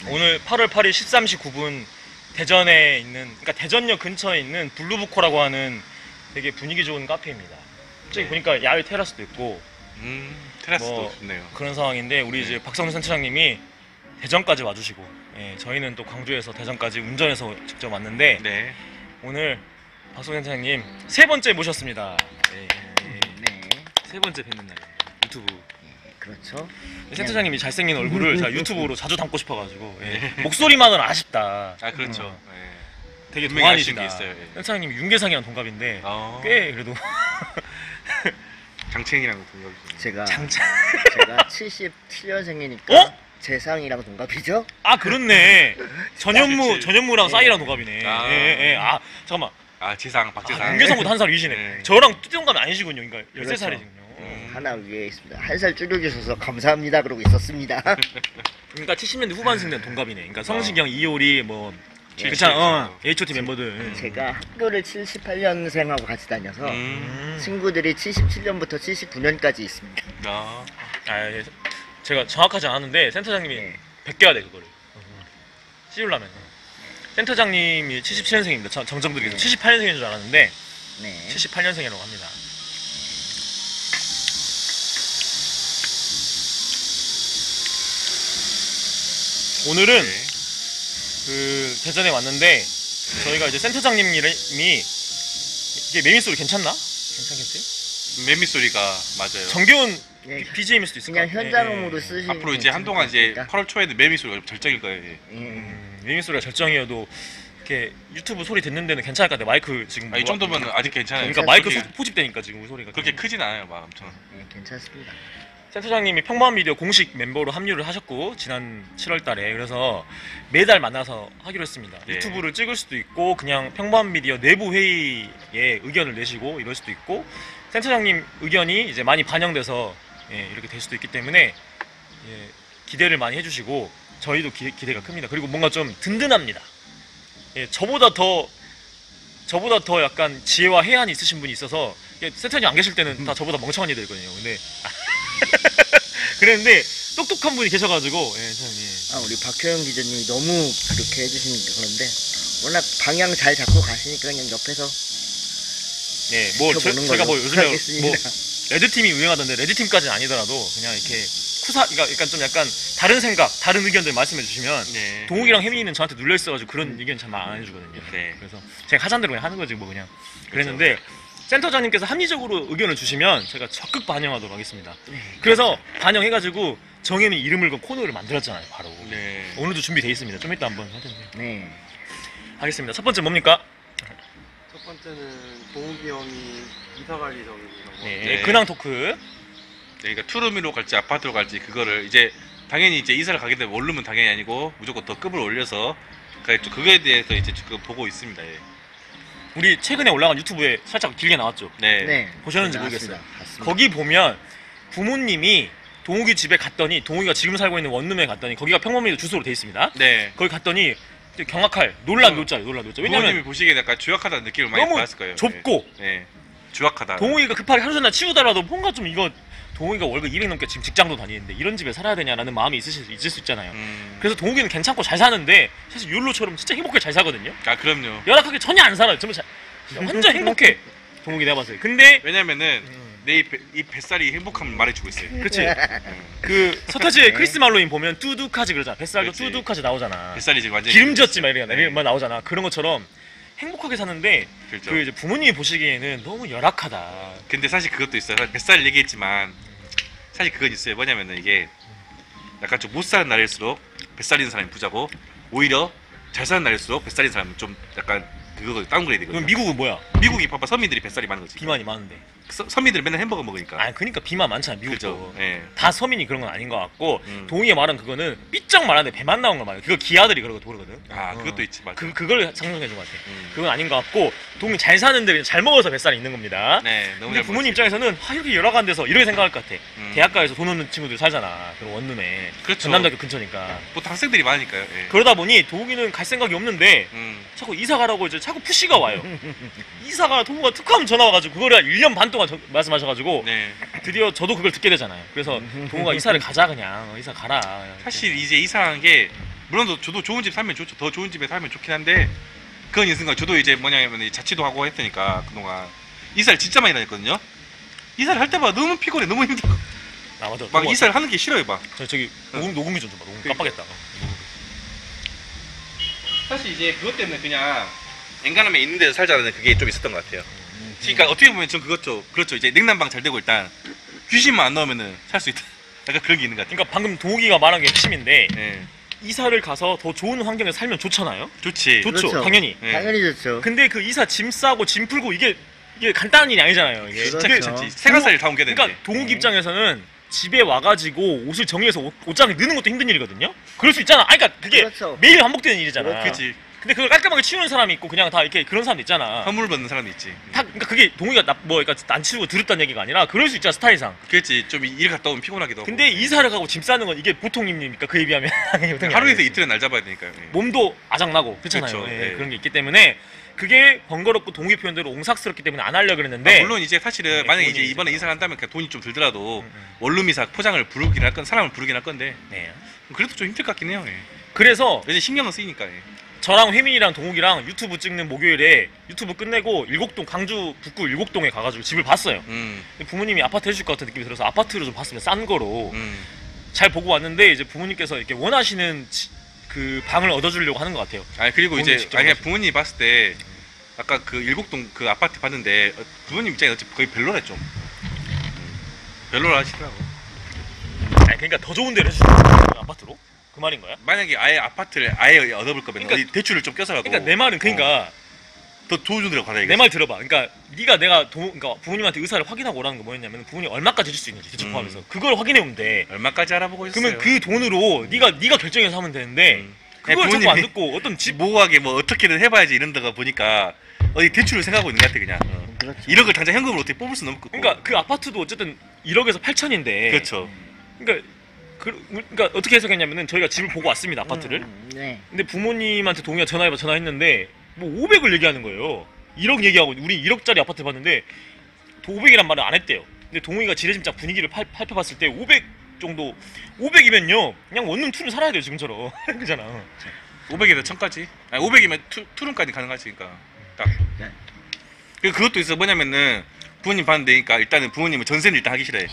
오늘 8월 8일 13시 9분 대전에 있는, 그러니까 대전역 근처에 있는 블루부코라고 하는 되게 분위기 좋은 카페입니다. 저기 네. 보니까 야외 테라스도 있고 테라스도 뭐 좋네요. 그런 상황인데 우리 이제 박성준 센터장님이 대전까지 와주시고, 예, 저희는 또 광주에서 대전까지 운전해서 직접 왔는데 네. 오늘 박성준 센터장님 세 번째 모셨습니다. 네. 네, 세 번째 뵙는 날이에요. 유튜브. 그렇죠. 센터장님이 잘생긴 얼굴을 제가 유튜브로 자주 담고 싶어가지고, 예. 목소리만은 아쉽다. 아 그렇죠. 어. 네. 되게 분명히 아쉬운 동안이시다. 게 있어요. 예. 센터장님이 윤계상이랑 동갑인데 어. 꽤 그래도 장첸이랑 동갑이죠. 제가 장차. 77년생이니까 어? 재상이랑 동갑이죠? 아 그렇네. 그치. 전현무랑 예. 싸이랑 동갑이네. 아. 예. 아 잠깐만. 아 재상, 박재상. 윤계상보다 한 살 위시네. 네. 저랑 뚜띠동갑이 아니시군요. 그러니까 그렇죠. 13살이시군요. 하나 위에 있습니다. 한 살 줄여주셔서 감사합니다. 그러고 있었습니다. 그러니까 70년대 후반생된 동갑이네. 그러니까 성시경, 이효리 뭐 예, 괜찮아. 그렇죠. H.O.T 멤버들. 제가 학교를 78년생하고 같이 다녀서 음. 친구들이 77년부터 79년까지 있습니다. 아. 아, 예. 제가 정확하지 않았는데 센터장님이 네. 베껴야 돼 그거를. 씌우려면. 센터장님이 77년생입니다. 정정드리겠습니다. 78년생인 줄 알았는데 네. 78년생이라고 합니다. 오늘은 네. 그 대전에 왔는데 저희가 이제 센터장님이 이게 메인 소리 괜찮나? 괜찮겠어요? 매미 소리가 맞아요. 정겨운 예, BGM일 수도 있을 것 그냥 같아요. 현장음으로 예, 예. 쓰시는 앞으로 이제 한동안 이제 8월 초에는 매미 소리가 절정일 거예요. 예. 메인 소리가 절정이어도 이렇게 유튜브 소리 듣는 데는 괜찮을 것 같아요. 마이크 지금 아, 이 정도면 아직 괜찮아요. 그러니까 마이크 그렇게, 포집되니까 지금 소리가 그렇게 크진 않아요, 막 엄청. 예, 괜찮습니다. 센터장님이 평범한 미디어 공식 멤버로 합류를 하셨고 지난 7월 달에 그래서 매달 만나서 하기로 했습니다. 네. 유튜브를 찍을 수도 있고 그냥 평범한 미디어 내부 회의에 의견을 내시고 이럴 수도 있고 센터장님 의견이 이제 많이 반영돼서 예, 이렇게 될 수도 있기 때문에 예, 기대를 많이 해주시고 저희도 기대가 큽니다. 그리고 뭔가 좀 든든합니다. 예, 저보다 더 약간 지혜와 해안이 있으신 분이 있어서 예, 센터장님 안 계실 때는 다 저보다 멍청한 이들이거든요. 근데 그랬는데 똑똑한 분이 계셔가지고 예, 선생님. 아, 우리 박효영 기자님이 너무 그렇게 해주시니까 그런데 워낙 방향 잘 잡고 가시니까 그냥 옆에서 예, 뭐 지켜보는 제가 뭐 걸로 요즘에 하겠습니다. 뭐 레드팀이 유행하던데 레드팀까지는 아니더라도 그냥 이렇게 그러니까 약간 좀 약간 다른 생각, 다른 의견들 말씀해 주시면 네. 동욱이랑 혜민이는 저한테 눌려 있어가지고 그런 의견 잘 안 해주거든요. 네. 그래서 제가 하자는 대로 그냥 하는 거지 뭐 그냥 그랬는데 센터장님께서 합리적으로 의견을 주시면 제가 적극 반영하도록 하겠습니다. 그래서 반영해가지고 정혜민 이름을 건 코너를 만들었잖아요, 바로. 네. 오늘도 준비돼 있습니다. 좀 이따 한번 하던데. 네. 하겠습니다. 첫 번째 뭡니까? 첫 번째는 동욱이 형이 이사관리적이라고. 네, 네. 근황 토크. 그러니까 투룸으로 갈지 아파트로 갈지 그거를 이제 당연히 이제 이사를 가게 되면 원룸은 당연히 아니고 무조건 더 급을 올려서 그러니까 그거에 대해서 이제 지금 보고 있습니다. 예. 우리 최근에 올라간 유튜브에 살짝 길게 나왔죠. 네. 네. 보셨는지 나왔습니다. 모르겠어요. 봤습니다. 거기 보면 부모님이 동욱이 집에 갔더니 동욱이가 지금 살고 있는 원룸에 갔더니 거기가 평범미도 주소로 돼 있습니다. 네. 거기 갔더니 되게 경악할 놀란 놀자예요. 놀란 놀자. 부모님이 왜냐면 보시기에 약간 주악하다는 느낌을 많이 너무 받았을 거예요. 좁고 네. 네. 주악하다. 동욱이가 급하게 하루 전날 치우더라도 뭔가 좀 이거 동욱이가 월급 200 넘게 지금 직장도 다니는데 이런 집에 살아야 되냐라는 마음이 있을 수 있잖아요. 그래서 동욱이는 괜찮고 잘 사는데 사실 율로처럼 진짜 행복하게 잘 사거든요. 아 그럼요. 열악하게 전혀 안 살아요. 정말 완전 행복해. 동욱이 내가 봤어요. 근데 왜냐면은 내 이 뱃살이 행복함을 말해주고 있어요. 그렇지. 그 서태지의 네. 크리스 말로인 보면 뚜둑하지 그러잖아. 뱃살도 그렇지. 뚜둑하지 나오잖아. 뱃살이 지금 완전히 기름졌지 막 이런 네. 말 나오잖아. 그런 것처럼 행복하게 사는데 그렇죠. 그 이제 부모님이 보시기에는 너무 열악하다. 근데 사실 그것도 있어요. 사실 뱃살 얘기했지만 사실 그건 있어요. 뭐냐면은 이게 약간 좀 못 사는 날일수록 뱃살 있는 사람이 부자고 오히려 잘 사는 날일수록 뱃살 있는 사람은 좀 약간 그거 다운그레이드거든요. 그럼 미국은 뭐야? 미국이 봐봐 서민들이 뱃살이 많은 거지. 비만이 많은데. 서민들은 맨날 햄버거 먹으니까. 아 그러니까 비만 많잖아 미국도. 그죠. 예. 다 서민이 그런 건 아닌 것 같고 동의의 말은 그거는 삐쩍 말하는데 배만 나온 걸 말이야. 그거 기아들이 그러거든. 아 그것도 있지 맞아. 그걸 상상해 준 것 같아. 그건 아닌 것 같고 동이 잘 사는데 그냥 잘 먹어서 뱃살이 있는 겁니다. 네 너무 근데 잘 부모님 먹었어요. 입장에서는 이렇게 열악한 데서 이렇게 생각할 것 같아. 음. 대학가에서 돈 없는 친구들 살잖아. 그런 원룸에. 그렇죠. 전남대학교 근처니까. 보통 학생들이 많으니까요. 예. 그러다 보니 동욱이는 갈 생각이 없는데 자꾸 이사 가라고 이제 자꾸 푸시가 와요. 이사가 동욱아 특허하면 전화 와가지고 그거를 1년 반 동안 말씀하셔가지고 네. 드디어 저도 그걸 듣게 되잖아요. 그래서 동욱아 이사를 가자 그냥 이사 가라. 사실 이제 이상한 게 물론 저도 좋은 집 살면 좋죠. 더 좋은 집에 살면 좋긴 한데 그건 있는 순간 저도 이제 뭐냐면 이 자취도 하고 했으니까 그동안 이사를 진짜 많이 다녔거든요. 이사를 할 때마다 너무 피곤해, 너무 힘들어. 아 맞아. 막 이사를 하는 게 싫어요, 막. 저기 녹음기 좀 줘봐. 녹음 깜빡했다. 사실 이제 그것 때문에 그냥 엔간하면 있는 데서 살자는 그게 좀 있었던 것 같아요. 그러니까 어떻게 보면 전 그것죠. 그렇죠. 이제 냉난방 잘 되고 일단 귀신만 안 넣으면은 살 수 있다. 약간 그런 게 있는 것 같아요. 그러니까 방금 동욱이가 말한 게 핵심인데 예. 이사를 가서 더 좋은 환경에 살면 좋잖아요. 좋지. 좋죠. 그렇죠. 당연히. 예. 당연히 좋죠. 근데 그 이사 짐 싸고 짐 풀고 이게 간단한 일이 아니잖아요. 이게 그렇죠. 그게 그렇지. 세가살이 다 옮겨야 되는데. 그러니까 동욱 입장에서는 집에 와가지고 옷을 정리해서 옷장에 넣는 것도 힘든 일이거든요. 그럴 수 있잖아. 아니, 그러니까 그게 그렇죠. 매일 반복되는 일이잖아. 그렇지. 근데 그걸 깔끔하게 치우는 사람이 있고 그냥 다 이렇게 그런 사람도 있잖아. 선물 받는 사람도 있지. 다 그러니까 그게 동욱이가 그러니까 안 치우고 들었다는 얘기가 아니라 그럴 수 있잖아 스타일상. 그렇지. 좀 일 갔다 오면 피곤하기도 하고. 근데 이사를 가고 짐 싸는 건 이게 보통 일입니까? 그에 비하면 보통이 하루에서 아니지. 이틀은 날 잡아야 되니까요. 예. 몸도 아작나고 그렇잖아요. 그렇죠. 예, 네. 그런 게 있기 때문에 그게 번거롭고 동욱이 표현대로 옹삭스럽기 때문에 안 하려 그랬는데 물론 이제 사실은 네, 만약에 돈이 이제 이번에 이제 이사를 한다면 그냥 돈이 좀 들더라도 음, 음. 원룸 이사 포장을 부르긴 할 건 사람을 부르긴 할 건데 네. 그래도 좀 힘들 것 같긴 해요. 예. 그래서 왜냐 신경은 쓰이니까. 예. 저랑 혜민이랑 동욱이랑 유튜브 찍는 목요일에 유튜브 끝내고 일곡동 광주 북구 일곡동에 가가지고 집을 봤어요. 근데 부모님이 아파트 해줄 것 같은 느낌이 들어서 아파트로 좀 봤으면 싼 거로 잘 보고 왔는데 이제 부모님께서 이렇게 원하시는 그 방을 얻어주려고 하는 것 같아요. 아니 그리고 부모님 이제 직접 아니 그냥 가시고. 부모님이 봤을 때 아까 그 일곡동 그 아파트 봤는데 부모님 입장에 어차피 거의 별로래 좀. 별로라 하시더라고. 아니 그러니까 더 좋은 데를 해주는 거예요 아파트로? 그 말인 거야? 만약에 아예 아파트를 아예 얻어볼 거면 그러니까- 어디 대출을 좀 껴서라도 그러니까 내 말은 그러니까 더 좋은 데로 가자 이게. 내 말 들어봐. 그러니까 내가 그러니까 부모님한테 의사를 확인하고 오라는 거 뭐였냐면 부모님 얼마까지 해줄 수 있는지 대출 포함해서 그걸 확인해 오면 돼. 얼마까지 알아보고 있어요. 그러면 그 돈으로 네가 결정해서 하면 되는데 그걸 자꾸 안 듣고 어떤 집 모호하게 뭐 어떻게든 해봐야지 이런다가 보니까 어디 대출을 생각하고 있는 것 같아 그냥. 그렇죠. 1억을 당장 현금으로 어떻게 뽑을 수는 없고. 그러니까 그 아파트도 어쨌든 1억에서 8천인데 그렇죠. 그러니까 어떻게 해석했냐면은 저희가 집을 보고 왔습니다 아파트를. 네. 근데 부모님한테 동의가 전화했는데 뭐 500을 얘기하는 거예요. 1억 얘기하고 우리 1억짜리 아파트 봤는데 500이란 말을 안 했대요. 근데 동의가 지레짐작 분위기를 살펴봤을 때 500 정도 500이면요 그냥 원룸 투룸 살아야 돼요 지금처럼. 그잖아. 500에서 1000까지. 아니 500이면 투룸까지 가능하지 그러니까. 딱. 네. 그리고 그것도 있어 뭐냐면은 부모님 봤는데 그러니까 일단은 부모님은 전세는 일단 하기 싫어해.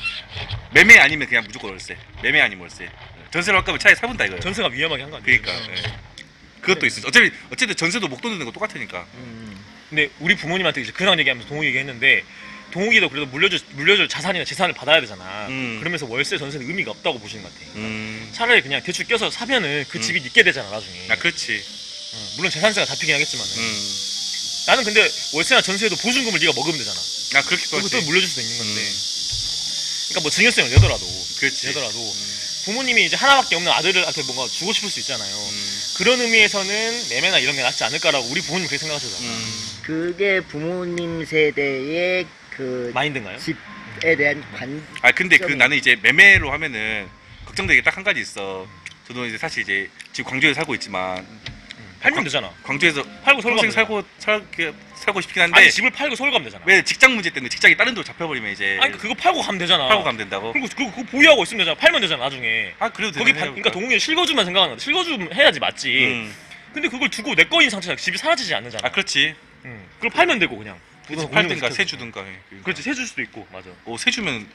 매매 아니면 그냥 무조건 월세. 매매 아니면 월세. 전세로 할 거면 차라리 사본다 이거예요. 전세가 위험하게 한 거 아니에요? 그러니까. 예. 그것도 있어. 어쨌든 전세도 목돈 드는 거 똑같으니까. 근데 우리 부모님한테 이제 그냥 얘기하면서 동욱이 얘기했는데 동욱이도 그래도 물려줄 자산이나 재산을 받아야 되잖아. 그러면서 월세 전세는 의미가 없다고 보시는 것 같아. 차라리 그냥 대출 껴서 사면은 그 집이 있게 되잖아 나중에. 아 그렇지. 물론 재산세가 잡히긴 하겠지만은. 나는 근데 월세나 전세에도 보증금을 네가 먹으면 되잖아. 아 그렇기도 그리고 하지. 또 물려줄 수도 있는 건데. 그러니까 뭐 증여세를 내더라도. 그렇지. 내더라도 부모님이 이제 하나밖에 없는 아들한테 뭔가 주고 싶을 수 있잖아요. 그런 의미에서는 매매나 이런 게 낫지 않을까라고 우리 부모님 그렇게 생각하시잖아. 그게 부모님 세대의 그 마인드인가요? 집에 대한 관. 아 근데 그 점이- 나는 이제 매매로 하면은 걱정되게 딱 한 가지 있어. 저도 이제 사실 이제 지금 광주에 살고 있지만 팔면 되잖아. 광주에서 팔고 서울 평생 가면 살고 싶긴 한데 아니 집을 팔고 서울 가면 되잖아. 왜 직장 문제 때문에 직장이 다른 데로 잡혀버리면 이제 아니 그거 팔고 가면 되잖아. 팔고 가면 된다고? 그리고 그거 보유하고 있으면 되잖아. 팔면 되잖아 나중에. 아 그래도 거기 되는 그러니까 동욱이는 실거주만 생각하는 거야. 실거주 해야지 맞지. 근데 그걸 두고 내 거인 상태잖아. 집이 사라지지 않는잖아. 아 그렇지. 그걸 팔면 되고 그냥. 그래서 부동산 팔든가 공유를 세 시켜서. 주든가 해. 그렇지 세 줄 수도 있고 맞아. 세 주면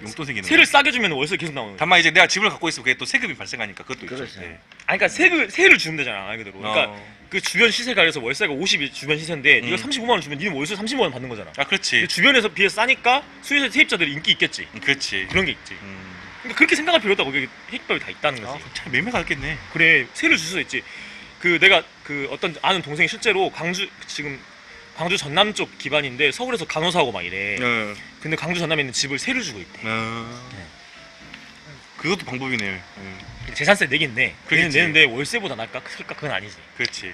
용돈 생기는 세를 거야. 싸게 주면 월세 계속 나오는 거야. 다만 이제 내가 집을 갖고 있으면 그게 또 세금이 발생하니까 그것도 있죠. 그렇죠. 네. 아니 그러니까 세를 주면 되잖아 말 그대로. 그러니까 어. 그 주변 시세가 그래서 월세가 50이 주변 시세인데 네가 35만 원 주면 니는 월세 30만 원 받는 거잖아. 아 그렇지. 근데 주변에서 비해 싸니까 수요세 세입자들이 인기 있겠지. 그렇지. 그런 게 있지. 그러니까 그렇게 생각할 필요 없다고. 거기 해결법이 다 있다는 거지. 참 매매가 낫겠네. 그래 세를 줄 수도 있지. 그 내가 그 어떤 아는 동생이 실제로 지금 광주 전남 쪽 기반인데 서울에서 간호사하고 막 이래. 근데 광주 전남에 있는 집을 세를 주고 있대. 그것도 방법이네. 재산세 내긴 내. 그렇겠지. 내는데 월세보다 날까? 클까? 그건 아니지. 그렇지.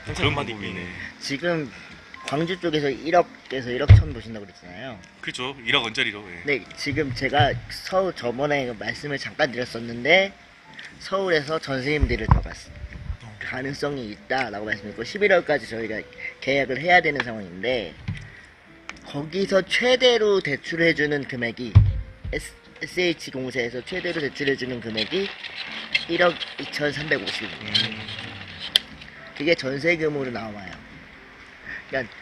그런 그런 한마디 방법이네. 있네. 지금 광주 쪽에서 1억에서 1억 천 보신다고 그랬잖아요. 그렇죠. 1억 원짜리로. 예. 네, 지금 제가 저번에 말씀을 잠깐 드렸었는데 서울에서 전세임대를 들어갔어요. 가능성이 있다라고 말씀드렸고 11월까지 저희가 계약을 해야 되는 상황인데 거기서 최대로 대출해주는 금액이 SH 공사에서 최대로 대출해주는 금액이 1억 2,350원. 그게 전세금으로 나와요. 그러니까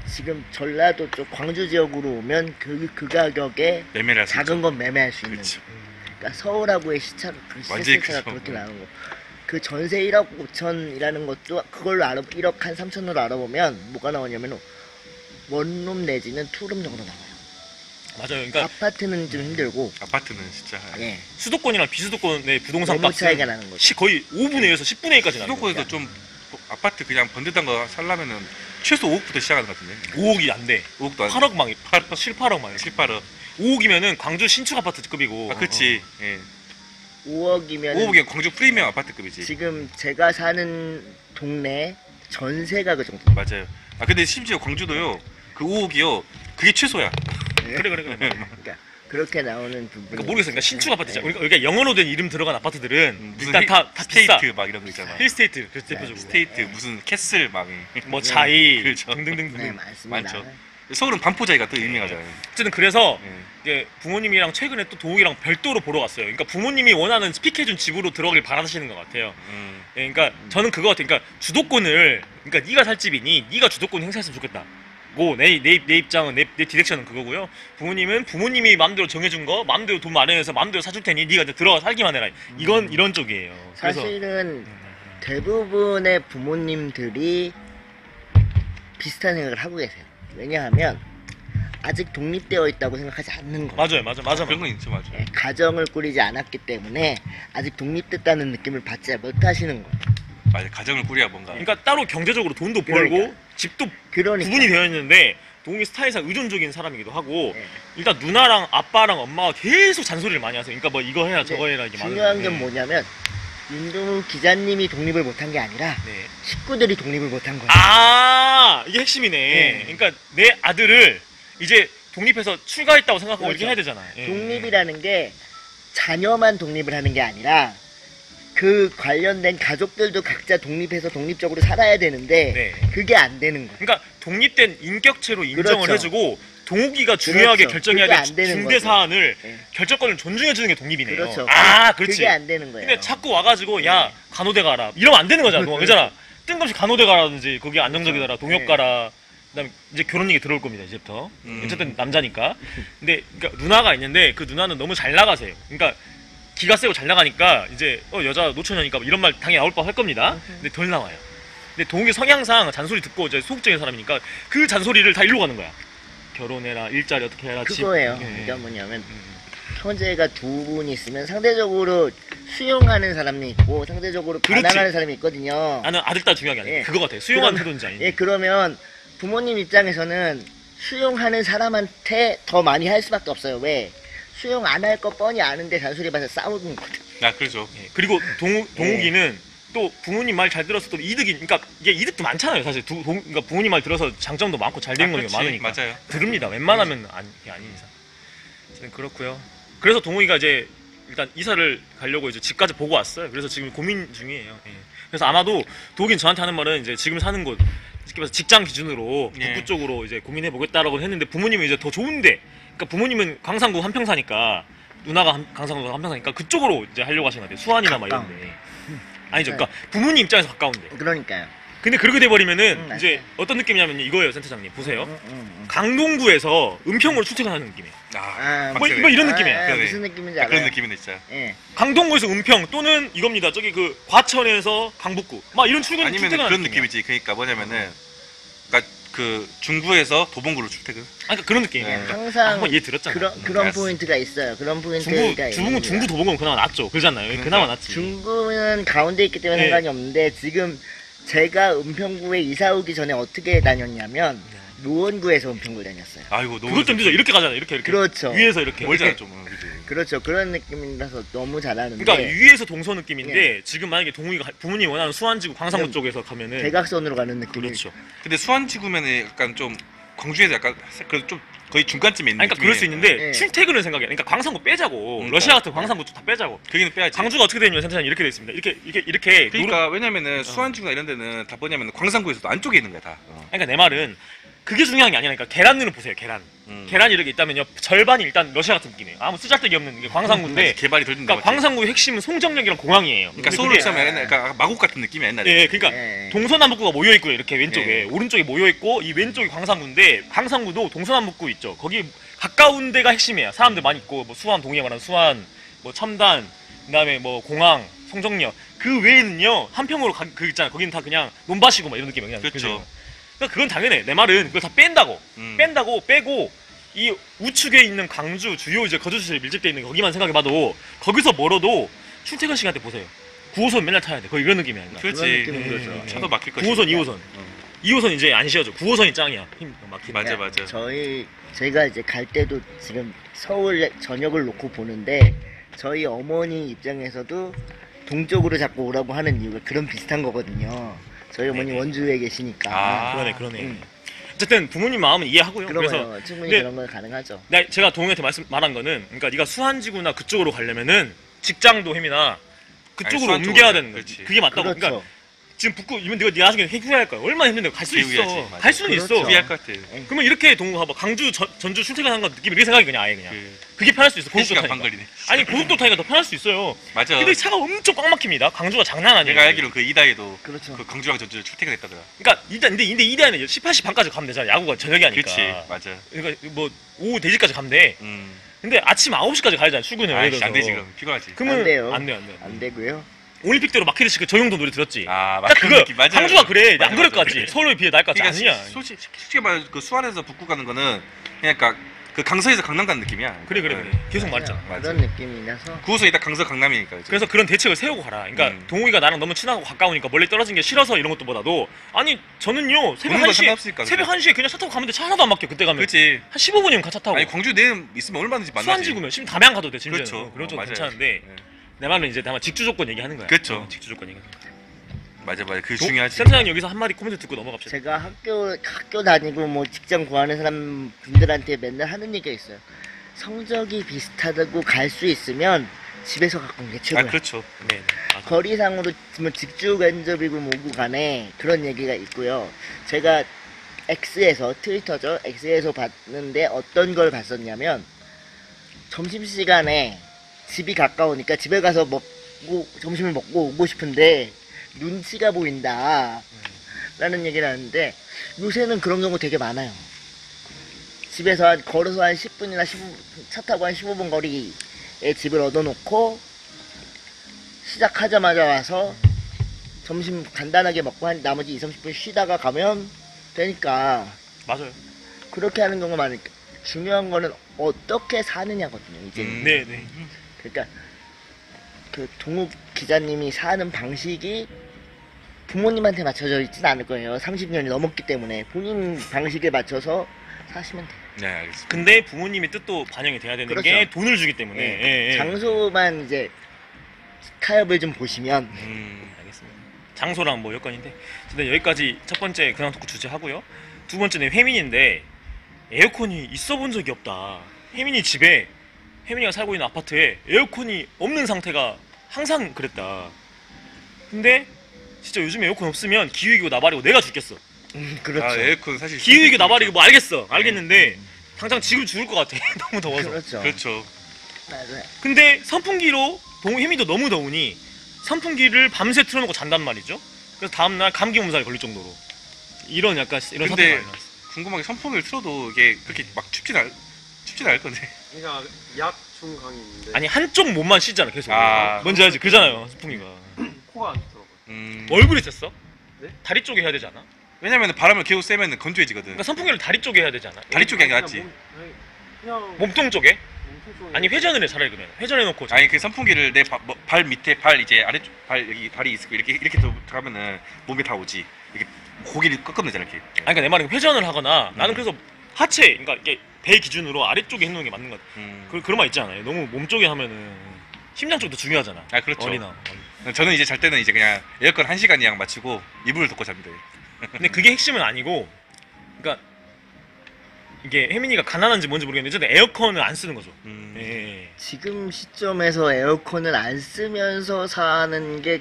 지금 전라도 쪽 광주 지역으로 오면 그 가격에 매매를 할수 작은 건 매매할 수 있는. 그렇죠. 그러니까 서울하고의 시차가 완전히 시세차가 크죠. 그렇게 나는 거. 그 전세 1억 5천이라는 것도 그걸로 1억 한 3천으로 알아보면 뭐가 나오냐면 원룸 내지는 투룸 정도 나와요. 맞아요. 그러니까 아파트는 좀 힘들고. 아파트는 진짜 예. 수도권이랑 비수도권의 부동산 너무 값은 차이가 나는 거죠. 거의 5분의 1에서 10분의 1까지 나는 수도권에서 거예요. 좀 아파트 그냥 번듯한 거 살려면은 최소 5억부터 시작하는 것 같은데. 5억이 안 돼. 5억도 안 8억 막 8억 7, 8억 막 7, 8억. 5억이면은 광주 신축 아파트급이고. 아, 그렇지. 예. 5억이면 5억이면 광주 프리미엄 아파트급이지. 지금 제가 사는 동네 전세가 그 정도. 맞아요. 아 근데 심지어 광주도요. 그 5억이요. 그게 최소야. 그래. 그러니까 그렇게 나오는 부분. 그러니까 모르겠어. 그러니까 신축 아파트잖아. 그러니까 영어로 된 이름 들어간 아파트들은 무슨 일단 다 비싸. 스테이트 막 이런 거 있잖아. 힐스테이트 그래서 대표적으로. 스테이트 무슨 캐슬 막 뭐 자이 그렇죠. 등등등등. 네, 많습니다. 많죠. 서울은 반포자이가 또 유명하잖아요. 어쨌든 그래서 예. 이게 부모님이랑 최근에 또 동욱이랑 별도로 보러 갔어요. 그러니까 부모님이 원하는 픽해준 집으로 들어가길 바라시는 것 같아요. 예, 그러니까 저는 그거 같아요. 그러니까 주도권을 그러니까 네가 살 집이니 네가 주도권 행사했으면 좋겠다. 내 입장은 내 디렉션은 그거고요. 부모님은 부모님이 마음대로 정해준 거 마음대로 돈 마련해서 마음대로 사줄 테니 네가 이제 들어가 살기만 해라. 이런 쪽이에요. 그래서 사실은 대부분의 부모님들이 비슷한 생각을 하고 계세요. 왜냐하면 아직 독립되어 있다고 생각하지 않는 거예요. 맞아. 그런 건 있죠, 맞아. 예, 가정을 꾸리지 않았기 때문에 아직 독립됐다는 느낌을 받지 못하시는 거예요. 맞아. 가정을 꾸려야 뭔가. 그러니까 따로 경제적으로 돈도 벌고 그러니까. 집도 그러니까 구분이 되어 있는데 동욱이 스타일상 의존적인 사람이기도 하고 예. 일단 누나랑 아빠랑 엄마가 계속 잔소리를 많이 하세요. 그러니까 뭐 이거 해라 저거 해라 이게 중요한 많은데. 건 뭐냐면 윤동욱 기자님이 독립을 못한 게 아니라 네. 식구들이 독립을 못한 거예요. 아 이게 핵심이네. 네. 그러니까 내 아들을 이제 독립해서 출가했다고 생각하고 그렇죠. 이렇게 해야 되잖아. 예. 독립이라는 게 자녀만 독립을 하는 게 아니라 그 관련된 가족들도 각자 독립해서 독립적으로 살아야 되는데 네. 그게 안 되는 거예요. 그러니까 독립된 인격체로 인정을 그렇죠. 해주고 동욱이가 중요하게 그렇죠. 결정해야 그게 될 안 되는 중대 거죠. 사안을 네. 결정권을 존중해주는 게 독립이네요. 그렇죠. 아 그렇지. 그게 안 되는 거예요. 근데 자꾸 와가지고 야 간호대 가라 이러면 안 되는 거잖아. 그잖아. 뜬금없이 간호대 가라든지 거기 안정적이더라 동역 네. 가라. 그다음에 이제 결혼 얘기 들어올 겁니다 이제부터. 음. 어쨌든 남자니까. 근데 그러니까 누나가 있는데 그 누나는 너무 잘 나가세요. 그러니까 기가 세고 잘 나가니까 이제 여자 노처녀니까 뭐 이런 말 당연히 나올 법 할 겁니다. 근데 덜 나와요. 근데 동욱이 성향상 잔소리 듣고 이제 소극적인 사람이니까 그 잔소리를 다 일로 가는 거야. 결혼해라 일자리 어떻게 해라 집. 그거예요. 예. 그러니까 뭐냐면 형제가 두 분이 있으면 상대적으로 수용하는 사람이 있고 상대적으로 그렇지. 반항하는 사람이 있거든요. 나는 아들 딸 중요한 게 아니야. 예. 그거 같아. 수용하는 그럼- 태도인지 아닌지. 예, 그러면 부모님 입장에서는 수용하는 사람한테 더 많이 할 수밖에 없어요. 왜? 수용 안 할 거 뻔히 아는데 잔소리 받아서 싸우는 거죠. 아, 그렇죠. 예. 그리고 동욱이는 또 부모님 말 잘 들어서 또 이득이 그러니까 이게 이득도 많잖아요. 사실 그러니까 부모님 말 들어서 장점도 많고 잘 되는 게 그렇지. 많으니까. 맞아요. 들읍니다. 웬만하면 이게 아닌 이상. 어쨌든 그렇고요. 그래서 동욱이가 이제 일단 이사를 가려고 이제 집까지 보고 왔어요. 그래서 지금 고민 중이에요. 예. 그래서 아마도 동욱이는 저한테 하는 말은 이제 지금 사는 곳 쉽게 말해서 직장 기준으로 예. 북부 쪽으로 이제 고민해 보겠다라고 했는데 부모님은 이제 더 좋은데 그러니까 부모님은 광산구 한평 사니까 누나가 강산구 한평 사니까 그쪽으로 이제 하려고 하시는 것 같아요. 수원이나 막 이런데. 아니죠. 그러니까 부모님 입장에서 가까운데. 그러니까요. 근데 그렇게 돼버리면은 맞아요. 이제 어떤 느낌이냐면 이거예요, 센터장님. 보세요. 응. 강동구에서 은평으로 출퇴근하는 느낌이에요. 아, 뭐 이런 느낌이에요. 그러네. 무슨 느낌인지 아, 알아요. 그런 느낌이네, 진짜. 예. 강동구에서 은평 또는 이겁니다. 저기 그 과천에서 강북구. 막 이런 아니면 출퇴근하는 그런 느낌이야. 느낌이지. 그러니까 뭐냐면은, 그러니까 그 중부에서 도봉구로 출퇴근. 그러니까 그런 느낌이에요. 네. 항상 한번 얘 들었잖아. 그런 알았어. 포인트가 있어요. 그런 포인트가 중부 도봉은 그나마 낫죠. 그러잖아요. 그러니까 그나마 낫지. 중구는 가운데 있기 때문에 네. 상관이 없는데 지금 제가 은평구에 이사 오기 전에 어떻게 다녔냐면 노원구에서 은평구를 다녔어요. 아이고, 너무. 그것 좀 늦어. 이렇게 가잖아. 이렇게. 그렇죠. 위에서 이렇게. 멀잖아, 좀. 그지. 그렇죠. 그런 느낌이라서 너무 잘하는데 그러니까 위에서 동서 느낌인데 지금 만약에 동욱이가 부모님이 원하는 수안지구 광산구 네. 쪽에서 가면은 대각선으로 가는 느낌이 그렇죠. 근데 수안지구면은 약간 좀, 광주에서 약간, 그래도 좀 거의 중간쯤에 있는 아니, 그러니까 그럴 수 있는데 네. 출퇴근을 생각해. 그러니까 광산구 빼자고. 그러니까. 러시아 같은 광산구 쪽 다 빼자고. 거기는 빼야지. 광주가 어떻게 되냐면 센터장님 이렇게 돼 있습니다. 이렇게 그러니까 왜냐면은 수안지구나 이런 데는 다 뭐냐면 광산구에서도 안쪽에 있는 거야, 다. 그러니까 내 말은 그게 중요한 게 아니라 그러니까 계란을 보세요. 계란이 이렇게 있다면요 절반이 일단 러시아 같은 느낌이에요. 아무 쓰잘데기 없는 게 광산구인데 개발이 덜 된다. 그러니까 광산구의 핵심은 송정역이랑 공항이에요. 그러니까 근데 서울로 그게- 치면 옛날 그러니까 마곡 같은 느낌이야 옛날에. 예, 그러니까 예. 동서남북구가 모여 있고요. 이렇게 왼쪽에 예. 오른쪽에 모여 있고 이 왼쪽이 광산구인데 광산구도 동서남북구 있죠. 거기 가까운 데가 핵심이에요. 사람들 많이 있고 뭐 수완 동해 말하는 수완, 뭐 첨단, 그다음에 뭐 공항, 송정역 그 외에는요 한평으로 그 있잖아. 거기는 다 그냥 논밭이고 막 이런 느낌이야. 그냥 그렇죠. 그죠? 그러니까 그건 당연해. 내 말은 그걸 다 뺀다고. 음. 빼고 이 우측에 있는 광주 주요 이제 거주시설 밀집돼 있는 거기만 생각해봐도 거기서 멀어도 출퇴근 시간 때 보세요. 9호선 맨날 타야 돼. 거의 이런 느낌이야. 그러니까. 그렇지. 그런 느낌인 거죠. 차도 막힐 거지. 9호선, 2호선. 2호선 이제 안 쉬어져. 9호선이 짱이야. 힘 막히네. 맞아 맞아. 저희가 이제 갈 때도 지금 서울 전역을 놓고 보는데 저희 어머니 입장에서도 동쪽으로 자꾸 오라고 하는 이유가 그런 비슷한 거거든요. 저희 어머니 네네. 원주에 계시니까. 아. 그러네. 음. 어쨌든 부모님 마음은 이해하고요. 그런 그래서 거요. 충분히 근데- 그런 건 가능하죠. 제가 동욱이한테 말한 거는 그러니까 네가 수완지구나 그쪽으로 가려면은 직장도 햄이나 그쪽으로 아니, 수완 옮겨야 쪽으로, 되는 거지. 그렇지. 그게 맞다고. 그렇죠. 그러니까 지금 북구 이면 네가 나중에 후회할 거야. 얼마나 힘든데 갈 수 있어. 후회하지, 맞아. 갈 수는 그렇죠. 있어. 후회할 것 같아. 그러면 이렇게 동욱아 봐. 강주 전주 출퇴근하는 거 느낌이 이렇게 생각이 그냥 아예 그냥. 그 그게 편할 수 있어. 고속도 1시간 타니까. 반 걸리네. 아니 고속도 타니까 더 편할 수 있어요. 맞아. 근데 차가 엄청 꽉 막힙니다. 강주가 장난 아니에요. 내가 알기로 그 이다혜도 그렇죠. 그 강주랑 전주 출퇴근했다더라. 그러니까 일단 근데 이대에는 18시 반까지 가면 되잖아. 야구가 저녁이 아니까. 그렇지. 맞아. 그러니까 뭐 오후 4시까지 가면 돼. 근데 아침 9시까지 가야 되잖아. 출근을. 예를 아이씨 안 들어서. 돼 지금 피곤하지. 그러면 안 돼요. 안 돼요. 안 되고요. 올림픽대로 막히듯이 그 저용도 노래 들었지. 아 딱 맞아. 그거 느낌 맞아. 광주가 그래. 맞아, 안 그럴 맞아. 것 같지. 서울에 비해 나을 것 같지. 그러니까 아니야. 솔직히 말해 그 수안에서 북구 가는 거는 그러니까 그 강서에서 강남 가는 느낌이야. 그래. 계속 맞잖아. 맞아. 그런 느낌이라서 9호선이 딱 강서 강남이니까. 이제. 그래서 그런 대책을 세우고 가라. 그러니까 동욱이가 나랑 너무 친하고 가까우니까 멀리 떨어진 게 싫어서 이런 것도보다도 아니 저는요 새벽 보는 건 1시에 상관없으니까, 새벽 그래. 1시에 그냥 차 타고 가면 돼. 차 하나도 안 막혀. 그때 가면 그렇지. 한 15분이면 차 타고. 아니 광주 내일 있으면 얼마든지 만나지. 수완지구면 지금 담양 가도 돼. 심지어는. 그렇죠. 그런 쪽 맞아요. 괜찮은데 네. 내 말은 이제 다만 직주 조건 얘기하는 거야. 그렇죠. 직주 조건 얘기. 맞아. 그 중요하지. 센터장 여기서 한 마디 코멘트 듣고 넘어갑시다. 제가 학교 다니고 뭐 직장 구하는 사람 분들한테 맨날 하는 얘기가 있어요. 성적이 비슷하다고 갈 수 있으면 집에서 갖고 온 게 최고야. 아 그렇죠. 네. 맞아. 거리상으로 뭐 직주 간접이고 뭐고 간에 그런 얘기가 있고요. 제가 트위터죠. X에서 봤는데 어떤 걸 봤었냐면 점심시간에 집이 가까우니까 집에 가서 먹고 점심을 먹고 오고 싶은데 눈치가 보인다 라는 얘기를 하는데 요새는 그런 경우 되게 많아요. 집에서 걸어서 한 10분이나 15분, 차 타고 한 15분 거리에 집을 얻어놓고 시작하자마자 와서 점심 간단하게 먹고 한 나머지 20-30분 쉬다가 가면 되니까 맞아요. 그렇게 하는 경우가 많으니까 중요한 거는 어떻게 사느냐거든요. 이제 네. 그러니까 그 동욱 기자님이 사는 방식이 부모님한테 맞춰져 있진 않을 거예요. 30년이 넘었기 때문에 본인 방식에 맞춰서 사시면 돼요. 네 알겠습니다. 근데 부모님의 뜻도 반영이 돼야 되는 그렇죠. 게 돈을 주기 때문에. 예. 장소만 이제 타협을 좀 보시면 알겠습니다. 장소랑 뭐 여건인데 근데 여기까지 첫 번째 근황 토크 주제 하고요. 두 번째는 혜민인데 에어컨이 있어 본 적이 없다. 혜민이가 살고 있는 아파트에 에어컨이 없는 상태가 항상 그랬다. 근데 진짜 요즘에 에어컨 없으면 기후이고 나발이고 내가 죽겠어. 그렇죠. 아 에어컨 사실 기후이고 나발이고 뭐 알겠는데 당장 지금 죽을 것 같아. 너무 더워서. 그렇죠. 그렇죠. 맞아요. 근데 선풍기로 혜민이도 너무 더우니 선풍기를 밤새 틀어놓고 잔단 말이죠. 그래서 다음날 감기 몸살이 걸릴 정도로 이런 사태가 근데 많이 나왔어. 궁금한 게 선풍기를 틀어도 이게 그렇게 막 춥진 않을 건데. 그러니까 약중강이 있는데 아니 한쪽 몸만 씻잖아 계속. 아. 뭔지 알지? 그잖아요 선풍기가. 코가 안 좋더라고요. 얼굴에 쐈어? 네? 다리 쪽에 해야 되지 않아? 왜냐면 바람을 계속 쐬면 건조해지거든. 그러니까 선풍기를 다리 쪽에 해야 되지 않아? 다리 쪽이 아니라 낫지. 그냥 몸통 쪽에? 몸통 쪽에 아니 회전을 해 차라리 그러면 회전해놓고. 아니 그 선풍기를 내 발 밑에 발 이제 아래쪽 발 여기 발이 있고 이렇게 들어가면은 몸에 다 오지. 이렇게 고기를 꺾어내잖아 이렇게. 아니 그러니까 내 말은 회전을 하거나 나는 그래서 하체 그러니까 이게 배 기준으로 아래쪽에 해놓는 게 맞는 것 같아. 그런 말 있지 않아요? 너무 몸 쪽에 하면은 심장 쪽도 중요하잖아. 아 그렇죠. 어리나. 저는 이제 잘 때는 이제 그냥 에어컨 1시간 이상 맞추고 이불을 덮고 잡니다. 근데 그게 핵심은 아니고, 그러니까 이게 혜민이가 가난한지 뭔지 모르겠는데 어쨌든 에어컨을 안 쓰는 거죠. 예. 지금 시점에서 에어컨을 안 쓰면서 사는 게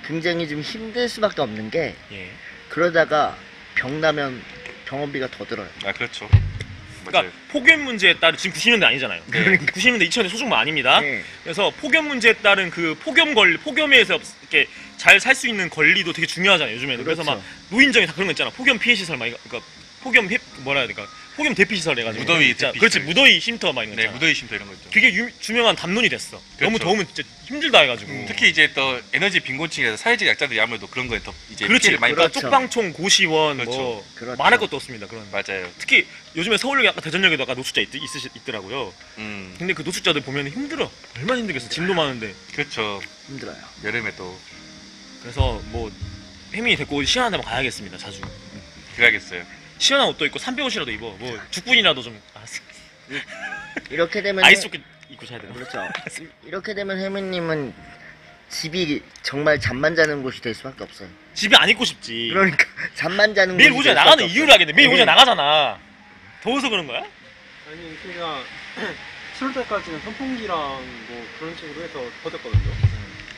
굉장히 좀 힘들 수밖에 없는 게 예. 그러다가 병 나면 병원비가 더 들어요. 아 그렇죠. 그러니까 맞아요. 폭염 문제에 따른 지금 90년대 아니잖아요. 네. 90년대 2000년대 소중만 아닙니다. 네. 그래서 폭염 문제에 따른 그 폭염에서 이렇게 잘 살 수 있는 권리도 되게 중요하잖아요. 요즘에는. 그래서 그렇죠. 막 노인정에 다 그런 거 있잖아. 폭염 피해 시설 막 그러니까 뭐라 해야 될까? 폭염 대피 시설 해가지고 무더위 진짜 대피 그렇지 시설. 무더위 쉼터 막 이런 거 네, 있잖아. 무더위 쉼터 이런 거 있죠. 그게 유명한 담론이 됐어. 너무 그렇죠. 더우면 진짜 힘들다 해가지고. 특히 이제 또 에너지 빈곤층이라서 사회적 약자들이 아무래도 그런 거에 더 이제 그렇지. 피해를 많이 그러니까 그렇죠. 쪽방촌 고시원 그렇죠. 뭐 그렇죠. 말할 것도 없습니다. 그런. 맞아요. 특히 요즘에 서울역에 아까 대전역에도 아까 노숙자 있더라고요. 음, 근데 그 노숙자들 보면 힘들어. 얼마나 힘들겠어. 짐도 많은데. 그렇죠. 힘들어요. 여름에 또 그래서 뭐 혜민이 데리고 시원한 데 한번 가야겠습니다. 자주. 그래야겠어요. 시원한 옷도 입고 삼백옷이라도 입어. 뭐 죽분이라도 좀 알았어. 이렇게 되면 아이스호키 입고 자야 되나? 그렇죠. 이렇게 되면 혜민님은 집이 정말 잠만 자는 곳이 될 수밖에 없어요. 집에 안 있고 싶지. 그러니까 잠만 자는 매일 곳이 오전에 될 나가는 수밖에 이유를 없어요. 하겠네. 매일 네. 오전에 나가잖아. 더워서 그런 거야? 아니 그냥 7월 때까지는 선풍기랑 뭐 그런 식으로 해서 버텼거든요.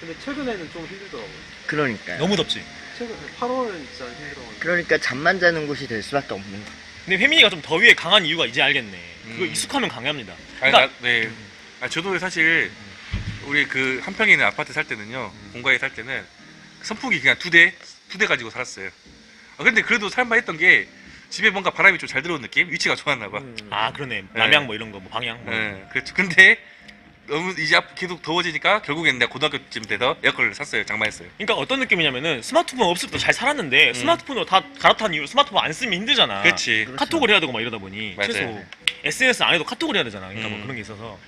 근데 최근에는 좀 힘들더라고요. 그러니까요. 너무 덥지. 최근 8월은 진짜 힘들어가지고. 그러니까 잠만 자는 곳이 될 수밖에 없는 거. 근데 혜민이가 좀 더위에 강한 이유가 이제 알겠네. 그거 익숙하면 강합니다. 아니, 그러니까 네. 아, 저도 사실 우리 그 한평에 있는 아파트 살 때는요, 본가에 살 때는 선풍기 그냥 두 대 가지고 살았어요. 아, 근데 그래도 살만했던 게 집에 뭔가 바람이 좀 잘 들어오는 느낌? 위치가 좋았나 봐. 아 그러네. 남양 뭐 이런 거, 뭐 방향. 뭐. 네, 그렇죠. 근데 너무 이제 계속 더워지니까 결국엔 내가 고등학교쯤 돼서 에어컨을 샀어요. 장만했어요. 그러니까 어떤 느낌이냐면은 스마트폰 없을 때 잘 살았는데 스마트폰으로 다 갈아탄 이유로 스마트폰 안 쓰면 힘들잖아. 그렇지. 그렇죠. 카톡을 해야 되고 막 이러다 보니 맞아요. 최소 SNS 안 해도 카톡을 해야 되잖아. 그러니까 뭐 음. 그런 게 있어서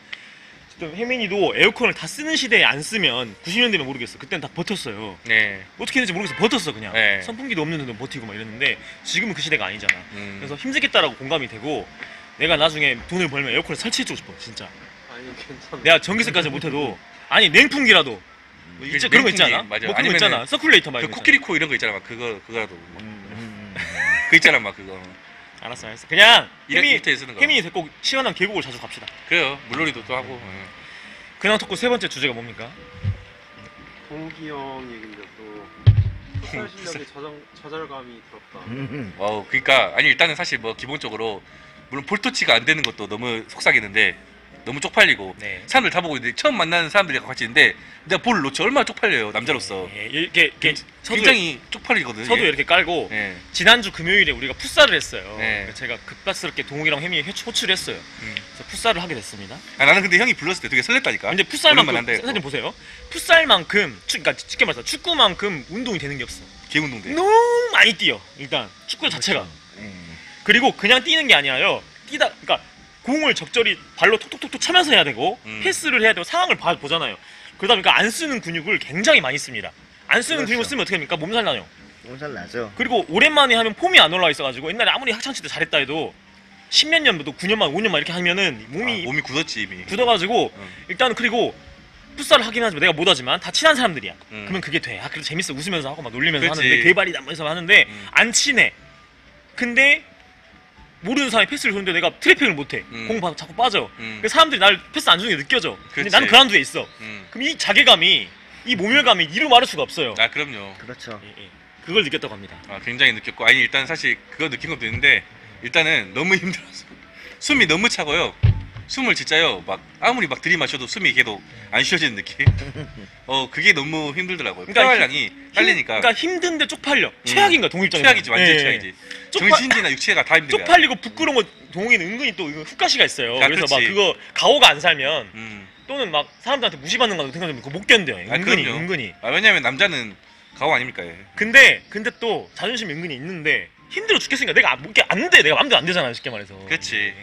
어쨌든 혜민이도 에어컨을 다 쓰는 시대에 안 쓰면 90년대면 모르겠어. 그때는 다 버텼어요. 네. 어떻게 했는지 모르겠어. 버텼어 그냥. 네. 선풍기도 없는데도 버티고 막 이랬는데 지금은 그 시대가 아니잖아. 음. 그래서 힘들겠다라고 공감이 되고 내가 나중에 돈을 벌면 에어컨을 설치해주고 싶어 진짜. 아니 괜찮아. 내가 전기세까지 못해도 아니 냉풍기라도 뭐 있지, 그런 거 있지 않아? 맞아. 뭐 그런 거 아니면은 있잖아. 서큘레이터 막 그 이런 거 있잖아. 코끼리코 이런 거 있잖아. 막 그거라도. 막. 음. 그 있잖아, 막 그거. 알았어. 그냥 일터에 쓰는 거. 혜민이 데리고 시원한 계곡을 자주 갑시다. 그래요. 물놀이도 또 하고. 근황 토크 세 번째 주제가 뭡니까? 동욱이 형 얘긴데 또 풋살 실력에 좌절감이 들었다. 와우. 그러니까 아니 일단은 사실 뭐 기본적으로 물론 볼터치가 안 되는 것도 너무 속삭이는데 너무 쪽팔리고 네. 사람들 다 보고 있는데 처음 만나는 사람들이랑 같이 있는데 내가 볼을 놓쳐 얼마나 쪽팔려요 남자로서. 예, 이렇게 굉장히 쪽팔리거든요. 서도 이게. 이렇게 깔고 예. 지난주 금요일에 우리가 풋살을 했어요. 네. 그래서 제가 급박스럽게 동욱이랑 혜민이 호출을 했어요. 음. 그래서 풋살을 하게 됐습니다. 아, 나는 근데 형이 불렀을 때 되게 설렜다니까. 근데 풋살만큼 오랜만에 한다 사진 보세요. 풋살만큼 그러니까 쉽게 말해서 축구만큼 운동이 되는 게 없어. 개운동대. 너무 많이 뛰어. 일단 축구 자체가. 그리고 그냥 뛰는 게 아니라요. 뛰다 그러니까 공을 적절히 발로 톡톡톡톡 차면서 해야 되고 패스를 해야 되고 상황을 보잖아요. 그러다 보니까 안 쓰는 근육을 굉장히 많이 씁니다. 안 쓰는 그렇죠. 근육을 쓰면 어떻게 됩니까? 몸살 나요. 몸살 나죠. 그리고 오랜만에 하면 폼이 안 올라와 있어가지고 옛날에 아무리 학창시 때 잘했다 해도 10몇 년도 9년만 5년만 이렇게 하면은 몸이 몸이 굳었지 이미. 굳어가지고 응. 일단은 그리고 풋살을 하긴 하지만 내가 못하지만 다 친한 사람들이야. 응. 그러면 그게 돼. 아 그래도 재밌어 웃으면서 하고 막 놀리면서 그치. 하는데 개발이다 뭐 해서 하는데 응. 안 친해. 근데 모르는 사람이 패스를 주는데 내가 트래핑을 못해. 공 자꾸 빠져. 그래서 사람들이 날 패스 안 주는 게 느껴져. 근데 그치. 나는 그라운드에 있어. 음. 그럼 이 자괴감이 이 모멸감이 이루 말할 수가 없어요. 아 그럼요. 그렇죠. 예, 예. 그걸 느꼈다고 합니다. 아, 굉장히 느꼈고 아니 일단 사실 그거 느낀 것도 있는데 일단은 너무 힘들었어. 숨이 너무 차고요. 숨을 진짜요 막 아무리 막 들이마셔도 숨이 계속 안 쉬어지는 느낌. 그게 너무 힘들더라고요. 그러니까 폐활량이 딸리니까. 그러니까 힘든데 쪽팔려. 최악인가 동일 입장에서. 최악이지 완전 예. 최악이지. 쪽팔- 정신이나 육체가 다 힘들어. 쪽팔리고 부끄러운 거 동욱이는 은근히 또 훅가시가 있어요. 아, 그래서 막 그렇지. 그거 가오가 안 살면 음. 또는 막 사람들한테 무시받는 거 생각하면 그거 못 견뎌요. 아, 은근히 그럼요. 은근히. 아 왜냐면 남자는 가오 아닙니까? 얘. 근데 또 자존심이 은근히 있는데 힘들어 죽겠으니까 내가 이게 안 돼. 내가 마음대로 안 되잖아 쉽게 말해서. 그렇지. 예.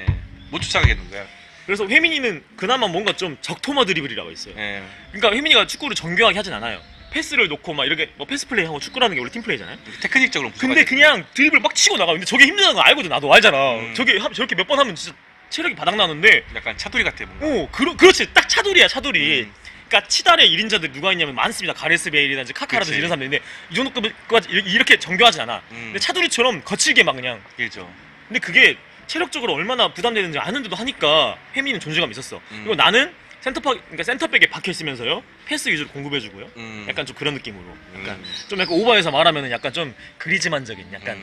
예. 못 쫓아가겠는 거야. 그래서 혜민이는 그나마 뭔가 좀 적토마 드리블이라고 있어요. 예. 그러니까 혜민이가 축구를 정교하게 하진 않아요. 패스를 놓고 막 이렇게 뭐 패스 플레이하고 축구라는 게 원래 팀 플레이잖아요. 테크닉적으로 근데 그냥 드리블 막 치고 나가. 근데 저게 힘든 거 알거든. 나도 알잖아. 음. 저렇게 몇 번 하면 진짜 체력이 바닥 나는데 약간 차돌이 같아 뭔가. 그렇지. 딱 차돌이야, 차돌이. 음. 그러니까 치달의 1인자들 누가 있냐면 많습니다. 가레스 베일이라든지 카카라든지 그치. 이런 사람들인데 이 정도까지 이렇게 정교하진 않아. 근데 차돌이처럼 거칠게 막 그냥. 그렇죠. 근데 그게 체력적으로 얼마나 부담되는지 아는데도 하니까 혜민은 존재감이 있었어. 그리고 나는 그러니까 센터백에 박혀 있으면서요. 패스 위주로 공급해주고요. 약간 좀 그런 느낌으로. 약간 좀 약간 오버해서 말하면은 약간 좀 그리즈만적인 약간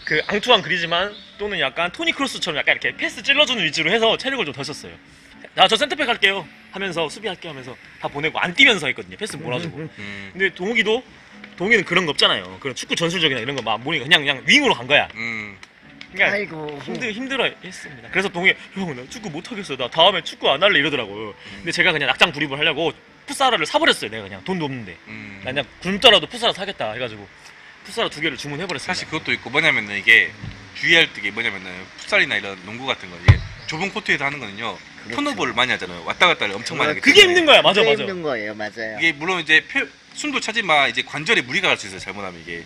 그 앙투안 그리즈만 또는 약간 토니 크로스처럼 약간 이렇게 패스 찔러주는 위치로 해서 체력을 좀 더 썼어요. 저 센터백 할게요 하면서 수비할게요 하면서 다 보내고 안 뛰면서 했거든요. 패스 몰아주고. 근데 동욱이는 그런 거 없잖아요. 그런 축구 전술적이나 이런 거 막 모르니까 그냥 윙으로 간 거야. 그러니까 아이고. 힘들어 했습니다. 그래서 동욱이 형 나 축구 못 하겠어. 나 다음에 축구 안 할래 이러더라고요. 근데 제가 그냥 낙장 불입을 하려고 풋사라를 사버렸어요. 내가 그냥 돈도 없는데. 나 그냥 굶더라도 풋사라 사겠다 해가지고 풋사라 2개를 주문해버렸습니다. 사실 그것도 있고 뭐냐면은 이게 주의할 게 뭐냐면은 풋살이나 이런 농구 같은 거 이게 좁은 코트에서 하는 거는요 턴오버를 많이 하잖아요. 왔다 갔다를 엄청 많이 하기 그게 때문에. 힘든 거야. 맞아 그게 맞아. 힘든 거예요, 맞아요. 이게 물론 이제 숨도 차지만 이제 관절에 무리가 갈 수 있어요. 잘못하면 이게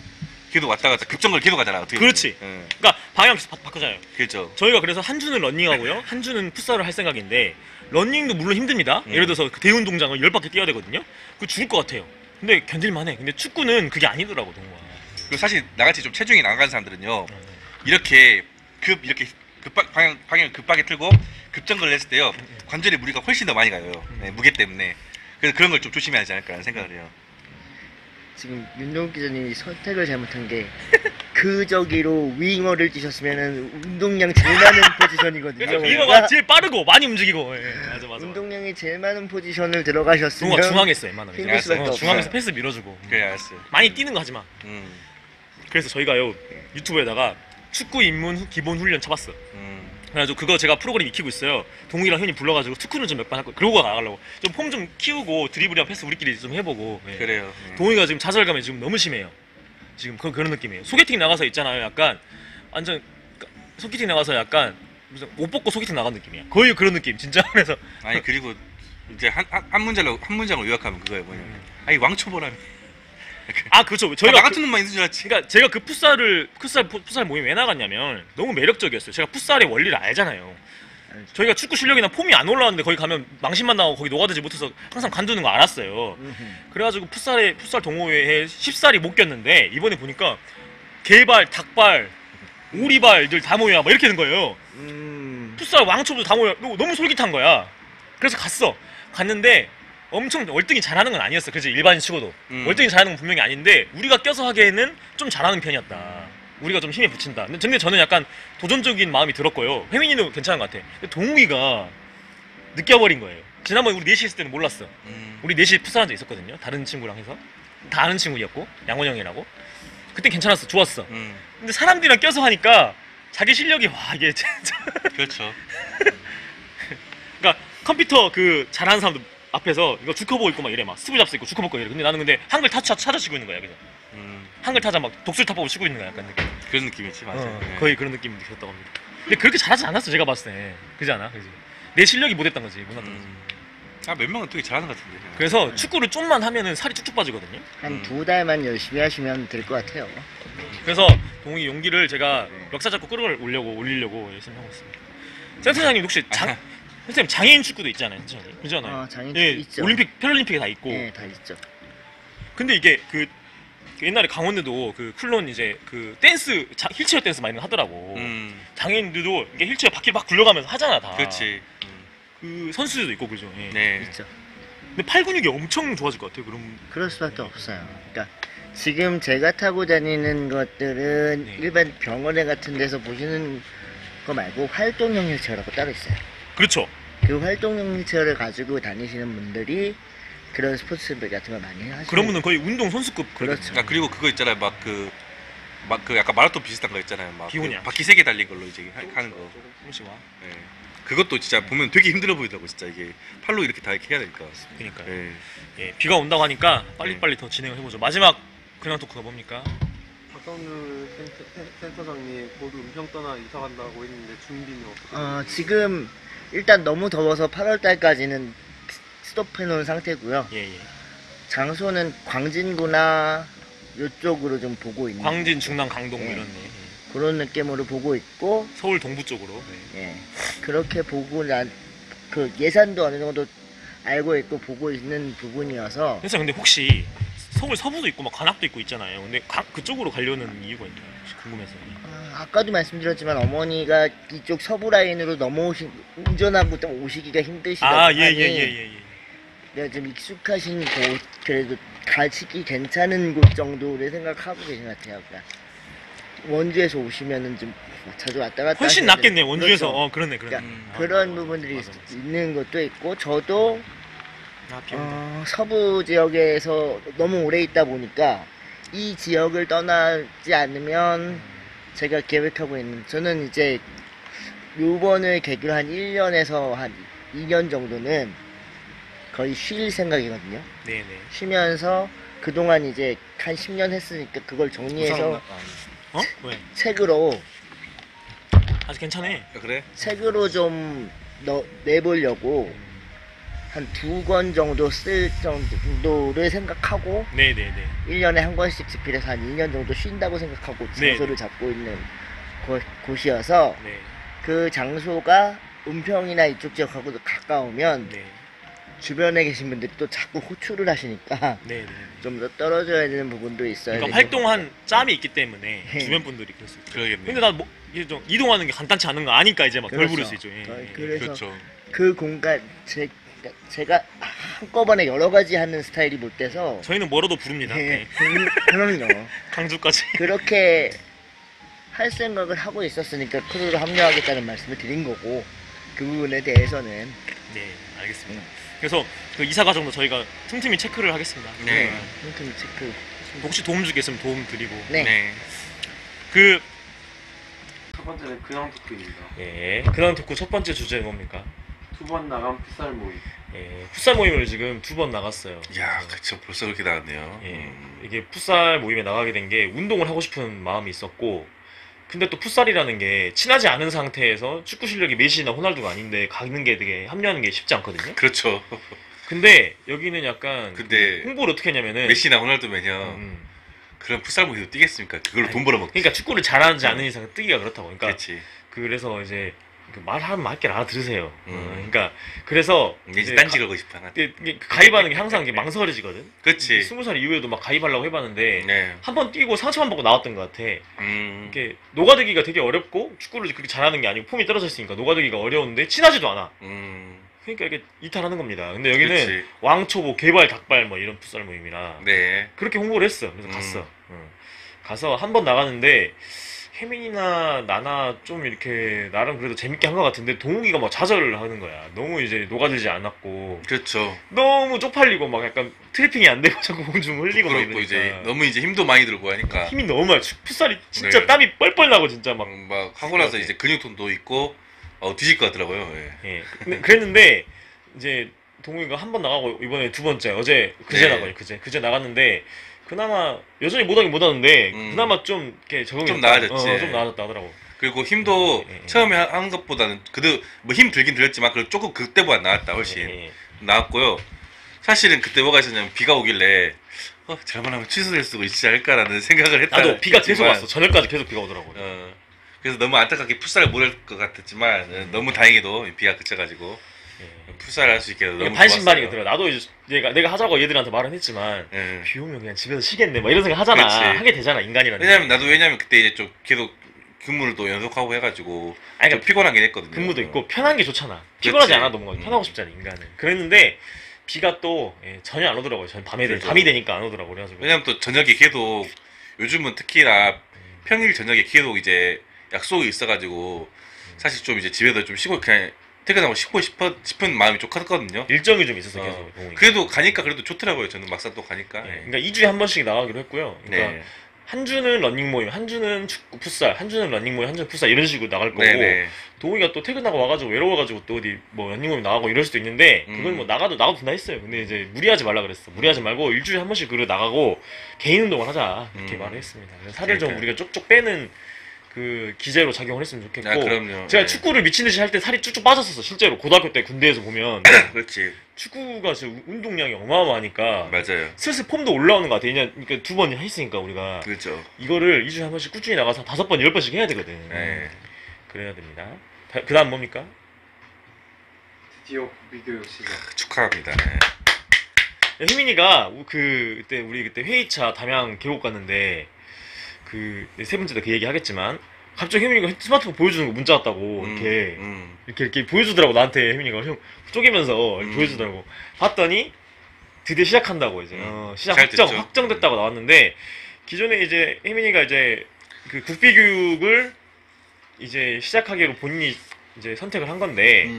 계속 왔다 갔다 급정거를 계속 가잖아. 어떻게 그렇지. 보면. 그러니까 방향 바꾸잖아요. 그렇죠. 저희가 그래서 한 주는 러닝하고요. 한 주는 풋살을 할 생각인데 러닝도 물론 힘듭니다. 예를 들어서 그 대운동장을 10바퀴 뛰어야 되거든요. 그거 죽을 것 같아요. 근데 견딜만해. 근데 축구는 그게 아니더라고 동호가. 그리고 사실 나같이 좀 체중이 나간 사람들은요 이렇게 방향 급하게 틀고 급정거를 했을 때요 관절에 무리가 훨씬 더 많이 가요. 네, 무게 때문에. 그래서 그런 걸 좀 조심해야 하지 않을까라는 생각을 해요. 지금 윤동욱 기자님이 선택을 잘못한 게 그 저기로 윙어를 뛰셨으면은 운동량 제일 많은 포지션이거든요. 그러니까 윙어가 제일 빠르고 많이 움직이고. 예, 맞아. 운동량이 제일 많은 포지션을 들어가셨으면 동호가 중앙했어 웬만하면. 힘들 수밖에 없어요. 중앙에서 패스 밀어주고. 그래 알았어요. 많이 뛰는 거 하지 마. 그래서 저희가요 유튜브에다가 축구 입문 기본 훈련 쳐봤어. 그래가지고 그거 제가 프로그램 익히고 있어요. 동욱이랑 현이 불러가지고 축구는 좀 몇 번 할 거예요. 그러고 나가려고 좀 폼 좀 키우고 드리블이랑 패스 우리끼리 좀 해보고. 예. 그래요. 동욱이가 지금 좌절감이 지금 너무 심해요. 지금 그런 느낌이에요. 소개팅 나가서 있잖아요. 약간 완전 소개팅 나가서 약간 무슨 옷 벗고 소개팅 나간 느낌이야. 거의 그런 느낌 진짜. 그래서 아니 그리고 이제 한 문장을 요약하면 그거예요. 뭐냐면 아니 왕초보라며. 아 그렇죠. 저희가 저희가 나 같은 놈만 있는 줄 알았지. 그러니까 제가 그 풋살 모임 왜 나갔냐면 너무 매력적이었어요. 제가 풋살의 원리를 알잖아요. 저희가 축구 실력이나 폼이 안 올라왔는데 거기 가면 망신만 나고 거기 녹아들지 못해서 항상 관두는 거 알았어요. 그래가지고 풋살 동호회에 10살이 못 꼈는데 이번에 보니까 개발, 닭발, 오리발들 다 모여 막 이렇게 된 거예요. 풋살 왕초보도 다 모여. 너무 솔깃한 거야. 그래서 갔는데 엄청 월등히 잘하는 건 아니었어. 그래서 일반인 치고도 월등히 잘하는 건 분명히 아닌데 우리가 껴서 하기에는 좀 잘하는 편이었다. 우리가 좀 힘에 붙인다. 근데 저는 약간 도전적인 마음이 들었고요. 혜민이는 괜찮은 것 같아. 근데 동욱이가 느껴버린 거예요. 지난번에 우리 넷이 있을 때는 몰랐어. 우리 넷이 풋살한 적 있었거든요. 다른 친구랑 해서 다 아는 친구였고 양원형이라고. 그때 괜찮았어. 좋았어. 근데 사람들이랑 껴서 하니까 자기 실력이 와 이게 진짜. 그렇죠. 그러니까 컴퓨터 그 잘하는 사람들 앞에서 이거 주커 보고 있고 막 이래 막 스브 잡스 있고 주커 보고 이래. 근데 나는 한글 타자 찾아치고 있는 거야. 그래서 한글 타자 막 독수리 타법을 치고 있는 거야. 약간 느낌. 그런 느낌이지 맞아요. 네. 거의 그런 느낌이 들었다고 합니다. 근데 그렇게 잘하지 않았어 제가 봤을 때. 그지 않아? 그지? 내 실력이 못했던 거지. 못났던 거지. 몇 명은 되게 잘하는 것 같은데. 그래서 축구를 좀만 하면은 살이 쭉쭉 빠지거든요. 한 2달만 열심히 하시면 될 것 같아요. 그래서 동욱이 용기를 제가 역사 잡고 올리려고 열심히 하고 있습니다. 센터장님 혹시 선생님 장애인 축구도 있잖아요. 그지 않아요? 장애인 예, 축구 있죠. 올림픽, 패럴림픽에 다 있고. 네, 다 있죠. 근데 이게 그 옛날에 강원도도 그 쿨론 이제 그 댄스 힐체어 댄스 많이 하더라고. 장애인들도 이게 힐체어 바퀴 막 굴려가면서 하잖아 다. 그렇지. 그 선수들도 있고 그죠. 예. 네. 있죠. 근데 팔 근육이 엄청 좋아질 것 같아요. 그럼 그럴 수밖에 없어요. 그러니까 지금 제가 타고 다니는 것들은 네. 일반 병원에 같은 데서 보시는 거 말고 활동형 휠체어라고 따로 있어요. 그렇죠. 그 활동형 휠체어를 가지고 다니시는 분들이 그런 스포츠들 같은 걸 많이 하시는. 그런 분은 거의 운동 선수급. 그렇죠. 아 그리고 그거 있잖아요. 막 그 약간 마라톤 비슷한 거 있잖아요. 막 비오냐. 그 바퀴 3개 달린 걸로 이제 하는 거. 조금씩 와. 네. 그것도 진짜 보면 되게 힘들어 보이더라고 진짜 이게 팔로 이렇게 다 이렇게 해야 되니까. 그러니까요. 네. 예, 비가 온다고 하니까 빨리빨리 더 진행을 해보죠. 마지막 근황 토크가 뭡니까? 박성률 센터장님 곧 은평 떠나 이사 간다고 했는데 준비는 어떻게? 지금 일단 너무 더워서 8월 달까지는 스톱해 놓은 상태고요. 예. 장소는 광진구나 이쪽으로 좀 보고 있는. 광진, 중랑, 강동 뭐 예. 이런 그런 느낌으로 보고 있고, 서울 동부 쪽으로. 예. 그렇게 보고 그 예산도 어느 정도 알고 있고 보고 있는 부분이어서. 그래서 근데 혹시 서울 서부도 있고 막 관악도 있고 있잖아요. 근데 그쪽으로 가려는 이유가 있나요? 혹시 궁금해서. 아까도 말씀드렸지만 어머니가 이쪽 서부 라인으로 운전하고 좀 오시기가 힘드시다. 예. 내가 좀 익숙하신 곳, 그래도 가시기 괜찮은 곳 정도를 생각하고 계신 것 같아요. 그러니까 원주에서 오시면은 좀 자주 왔다 갔다 훨씬 하시는데, 낫겠네 원주에서. 그렇죠. 그렇네. 그러니까 음. 그런 부분들이 맞아, 맞아. 있는 것도 있고, 저도 비 온다. 서부 지역에서 너무 오래 있다 보니까 이 지역을 떠나지 않으면 제가 계획하고 있는, 저는 이제 요번을 계기로 한 1년에서 한 2년 정도는 거의 쉴 생각이거든요. 네네. 쉬면서 그동안 이제 한 10년 했으니까 그걸 정리해서 어? 왜? 책으로 아직 괜찮아. 그래? 좀 내보려고 한 2권 정도 쓸 정도를 생각하고 네네네. 1년에 한 권씩 집필해서 한 2년 정도 쉰다고 생각하고 네. 장소를 잡고 있는 곳이어서 네. 그 장소가 은평이나 이쪽 지역하고도 가까우면 네. 주변에 계신 분들이 또 자꾸 호출을 하시니까 네네. 좀 더 떨어져야 되는 부분도 있어요. 그러니까 활동한 짬이 있기 때문에 네. 주변 분들이 그럴 수 있죠. 그러겠네. 근데 난 뭐, 이게 좀 이동하는 게 간단치 않은 거 아니까 이제 막 덜 부를 수 있죠. 예, 예. 그래서 그렇죠. 그 공간 제가 한꺼번에 여러 가지 하는 스타일이 못 돼서 저희는 뭐라도 부릅니다. 예, 네. 그럼요. 강주까지. 그렇게 할 생각을 하고 있었으니까 크루로 합류하겠다는 말씀을 드린 거고, 그 부분에 대해서는 네, 알겠습니다. 그래서 그 이사 과정도 저희가 틈틈이 체크를 하겠습니다. 네. 틈틈이 체크. 혹시 도움 줄 게 있으면 도움 드리고. 네. 그 첫 번째는 근황 토크입니다. 예, 근황 토크 첫 번째 주제는 뭡니까? 2번 나간 풋살 모임. 예, 풋살 모임을 지금 2번 나갔어요. 야, 그쵸. 벌써 그렇게 나왔네요. 예, 이게 풋살 모임에 나가게 된 게 운동을 하고 싶은 마음이 있었고, 근데 또 풋살이라는 게 친하지 않은 상태에서 축구 실력이 메시나 호날두가 아닌데 가는 게 되게 합류하는 게 쉽지 않거든요. 그렇죠. 근데 여기는 약간 근데 홍보를 어떻게 했냐면은 메시나 호날두면요. 음, 그런 풋살 모임도 뛰겠습니까? 그걸로 돈 벌어먹지. 그러니까 축구를 잘하지 않는 이상 뜨기가 그렇다고. 그러니까 그렇지. 그래서 이제 말하면 맞게 알아들으세요. 음. 그러니까 그래서 이제 딴지 걸고 싶어. 이게 가입하는 게 항상 이게 망설여지거든. 그렇지. 20살 이후에도 막 가입하려고 해봤는데 네. 한 번 뛰고 상처만 받고 나왔던 것 같아. 음. 이게 녹아들기가 되게 어렵고 축구를 그렇게 잘하는 게 아니고 폼이 떨어져 있으니까 녹아들기가 어려운데 친하지도 않아. 그러니까 이렇게 이탈하는 겁니다. 근데 여기는 그렇지. 왕초보, 개발, 닭발 뭐 이런 풋살 모임이라 네. 그렇게 홍보를 했어. 그래서 갔어. 가서 한 번 나가는데 혜민이나 나나 좀 이렇게 나름 그래도 재밌게 한 것 같은데 동욱이가 막 좌절을 하는 거야. 너무 이제 녹아들지 않았고 그렇죠. 너무 쪽팔리고 막 약간 트래핑이 안 되고 자꾸 공중 흘리고 막 그렇고 이러니까 이제 너무 이제 힘도 많이 들고 하니까 힘이 너무 많아. 풋살이 진짜 네. 땀이 뻘뻘 나고 진짜 막 막 하고 나서 이제 근육통도 있고 뒤질 것 같더라고요. 예. 예. 근데 그랬는데 이제 동욱이가 한 번 나가고 이번에 두 번째 그제 네. 나가요. 그제 나갔는데 그나마 여전히 못하긴 못하는데 그나마 좀 이렇게 적응이 좀 됐다. 나아졌지. 좀 나아졌다 하더라고. 그리고 힘도 예, 예. 처음에 한 것보다는 그래도 뭐 힘 들긴 들었지만 그래도 조금 그때보다 나았다 훨씬 예, 예. 나았고요. 사실은 그때 뭐가 있었냐면 비가 오길래 잘못하면 취소될 수도 있지 않을까라는 생각을 했다. 나도 비가 계속 했지만, 왔어. 저녁까지 계속 비가 오더라고. 그래서 너무 안타깝게 풋살을 못 할 것 같았지만 너무 다행히도 비가 그쳐가지고 예. 풋살을 할 수 있게 돼서 너무 반신반의가 좋았어요. 들어. 나도 이제 내가 하자고 얘들한테 말은 했지만 예. 비 오면 그냥 집에서 쉬겠네. 막 이런 생각 하잖아. 그렇지. 하게 되잖아 인간이라는. 게. 왜냐면 그때 이제 좀 계속 근무를 또 연속하고 해가지고 아니, 좀 그러니까 피곤하긴 했거든요. 근무도 있고 편한 게 좋잖아. 피곤하지 그렇지. 않아도 뭔가 편하고 싶잖아 인간은. 그랬는데 비가 또 전혀 안 오더라고요. 전 그렇죠. 밤이 되니까 안 오더라고. 그래가지고 왜냐면 또 저녁에 계속 요즘은 특히나 평일 저녁에 계속 이제 약속이 있어가지고 사실 좀 이제 집에서 좀 쉬고 그냥 퇴근하고 쉬고 싶은 마음이 좀 컸거든요. 일정이 좀 있었어 계속. 동욱이가. 그래도 가니까 그래도 좋더라고요. 저는 막상 또 가니까. 예. 그러니까 2주에 한 번씩 나가기로 했고요. 그러니까 네. 한 주는 러닝 모임, 한 주는 축구 풋살, 한 주는 러닝 모임, 한 주는 풋살 이런 식으로 나갈 거고. 네네. 동욱이가 또 퇴근하고 와가지고 외로워가지고 또 어디 뭐 러닝 모임 나가고 이럴 수도 있는데 그건 뭐 나가도 된다 했어요. 근데 이제 무리하지 말라 그랬어. 무리하지 말고 일주일에 한 번씩 그래 나가고 개인 운동을 하자 이렇게 말을 했습니다. 그래서 살을 좀 그러니까요. 우리가 쪽쪽 빼는 그 기제로 작용을 했으면 좋겠고. 아, 그럼요. 제가 네. 축구를 미친 듯이 할 때 살이 쭉쭉 빠졌었어. 실제로 고등학교 때 군대에서 보면 그렇지. 축구가 진짜 운동량이 어마어마하니까 맞아요. 슬슬 폼도 올라오는 것 같아. 그러니까 2번 했으니까 우리가 그렇죠. 이거를 2주에 한 번씩 꾸준히 나가서 5번, 10번씩 해야 되거든. 네. 그래야 됩니다. 그 다음 뭡니까? 드디어 비교육 시작. 축하합니다. 네. 혜민이가 그때 우리 그때 회의차 담양 계곡 갔는데 그 세 번째 때 그 얘기 하겠지만 갑자기 혜민이가 스마트폰 보여주는 거 문자 왔다고 이렇게 보여주더라고. 나한테 혜민이가 형 쪼개면서 이렇게 보여주더라고. 봤더니 드디어 시작한다고 이제 시작 잘 됐죠. 확정됐다고 나왔는데 기존에 이제 혜민이가 이제 그 국비교육을 이제 시작하기로 본인이 이제 선택을 한 건데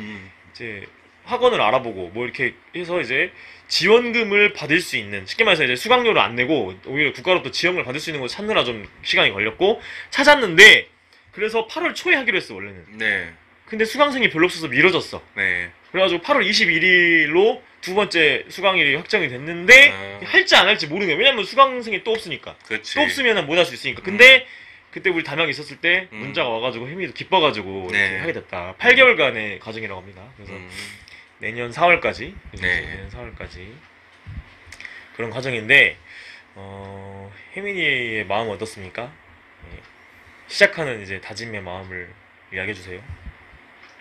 이제 학원을 알아보고 뭐 이렇게 해서 이제 지원금을 받을 수 있는, 쉽게 말해서 이제 수강료를 안 내고 오히려 국가로부터 지원을 받을 수 있는 걸 찾느라 좀 시간이 걸렸고, 찾았는데 그래서 8월 초에 하기로 했어 원래는. 네. 근데 수강생이 별로 없어서 미뤄졌어. 네. 그래가지고 8월 21일로 두 번째 수강일이 확정이 됐는데 할지 안 할지 모르는 거야. 왜냐면 수강생이 또 없으니까. 그렇지. 또 없으면 못 할 수 있으니까. 근데 그때 우리 담양에 있었을 때 문자가 와가지고 혜민이도 기뻐가지고 이렇게 네. 하게 됐다. 8개월간의 과정이라고 합니다. 그래서 내년 4월까지, 네. 내년 4월까지 그런 과정인데, 혜민이의 마음은 어떻습니까? 예. 시작하는 이제 다짐의 마음을 이야기해 주세요.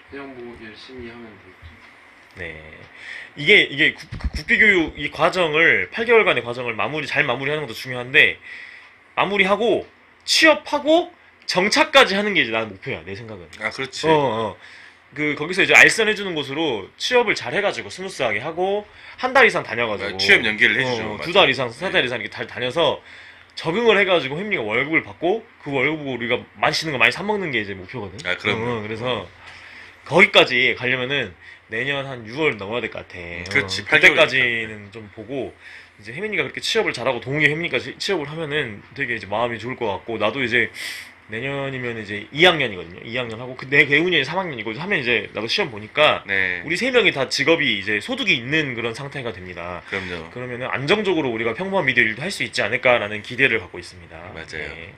그냥 뭐 열심히 하면 되겠죠. 네. 이게 국비교육 이 과정을 8개월간의 과정을 잘 마무리하는 것도 중요한데, 마무리하고 취업하고 정착까지 하는 게 이제 나는 목표야, 내 생각은. 아, 그렇지. 거기서 이제 알선해주는 곳으로 취업을 잘 해가지고 스무스하게 하고 한 달 이상 다녀가지고 취업 연계를 해주죠. 2달 이상, 4달 이상 이렇게 다녀서 적응을 해가지고 혜민이가 월급을 받고 그 월급으로 우리가 맛있는 거 많이 사 먹는 게 이제 목표거든. 아, 그럼요. 그래서 거기까지 가려면은 내년 한 6월 넘어야 될 것 같아. 그렇지. 그때까지는 좀 보고 이제 혜민이가 그렇게 취업을 잘하고 동욱이 혜민이까지 취업을 하면은 되게 이제 마음이 좋을 것 같고, 나도 이제 내년이면 이제 2학년이거든요. 2학년 하고 내 개운이 3학년이고 하면 이제 나도 시험 보니까 네. 우리 세 명이 다 직업이 이제 소득이 있는 그런 상태가 됩니다. 그럼요. 그러면은 안정적으로 우리가 평범한 미디어 일도 할 수 있지 않을까라는 기대를 갖고 있습니다. 맞아요. 네.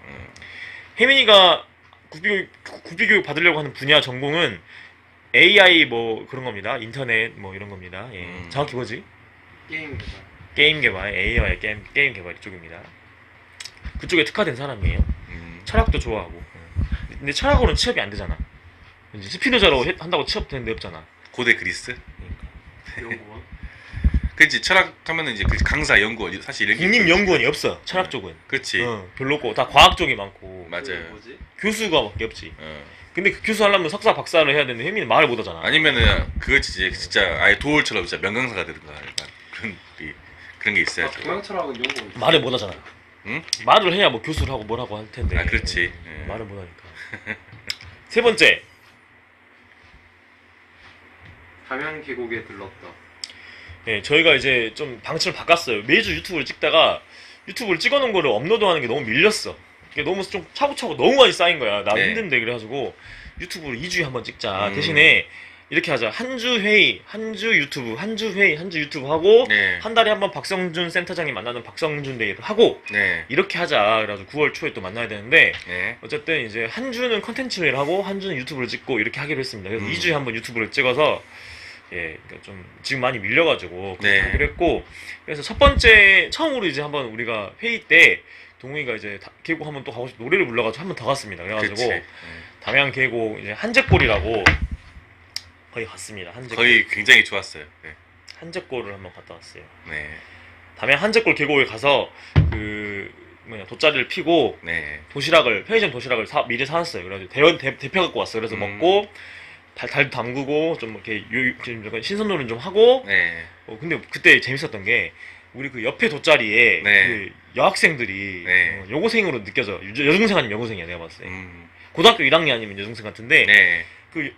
혜민이가 국비교육 받으려고 하는 분야 전공은 AI 뭐 그런 겁니다. 인터넷 뭐 이런 겁니다. 예. 정확히 뭐지? 게임 개발. 게임 개발, AI의 게임 개발 이쪽입니다. 그쪽에 특화된 사람이에요. 철학도 좋아하고. 근데 철학으로는 취업이 안 되잖아. 이제 스피노자로 한다고 취업되는 데 없잖아. 고대 그리스? 연구원. 그렇지. 철학하면은 이제 그 강사 연구원 사실 이렇게 국립연구원이 없어. 철학 쪽은. 그렇지. 별로 없고 다 과학 쪽이 많고. 맞아요. 뭐지? 교수가밖에 없지. 근데 그 교수 하려면 석사 박사를 해야 되는데 혜민이 말을 못 하잖아. 아니면은 그거지 진짜 아예 도올처럼 진짜 명강사가 되든가 약간 그런 게 있어야죠. 동양철학은 연구원. 말을 못 하잖아. 응? 말을 해야 뭐 교수를 하고 뭐라고 할 텐데. 아, 그렇지. 말을 못 하니까. 세 번째. 담양 계곡에 들렀다. 네, 저희가 이제 좀 방침을 바꿨어요. 매주 유튜브를 찍다가 유튜브를 찍어놓은 거를 업로드하는 게 너무 밀렸어. 이게 너무 좀 차고차고 너무 많이 쌓인 거야. 나 네. 힘든데 그래가지고 유튜브를 2주에 한 번 찍자. 대신에 이렇게 하자. 한 주 회의, 한 주 유튜브, 한 주 회의, 한 주 유튜브 하고 네. 한 달에 한 번 박성준 센터장이 만나는 박성준 데이를 하고 네. 이렇게 하자. 그래가지고 9월 초에 또 만나야 되는데 네. 어쨌든 이제 한 주는 컨텐츠를 하고 한 주는 유튜브를 찍고 이렇게 하기로 했습니다. 그래서 2주에 한 번 유튜브를 찍어서 그러니까 좀 지금 많이 밀려가지고 그렇게 네. 하기로 했고, 그래서 첫 번째 처음으로 이제 한번 우리가 회의 때 동훈이가 이제 계곡 한번 또 가고 싶어 노래를 불러가지고 한 번 더 갔습니다. 그래가지고 그치. 담양 계곡 이제 한제골이라고 거기 갔습니다. 한제골. 거의 굉장히 좋았어요. 네. 한제골을 한번 갔다 왔어요. 네. 담양 한제골 계곡에 가서 그 돗자리를 피고 네. 편의점 도시락을 미리 사왔어요. 그래가지고 대표 갖고 왔어요. 그래서 먹고 달도 담그고 좀 이렇게 좀 약간 신선놀이를 좀 하고. 네. 근데 그때 재밌었던 게 우리 그 옆에 돗자리에 네. 그 여학생들이 네. 여고생으로 느껴져. 여중생 아니면 여고생이야 내가 봤을 때. 음. 고등학교 1학년 아니면 여중생 같은데 네.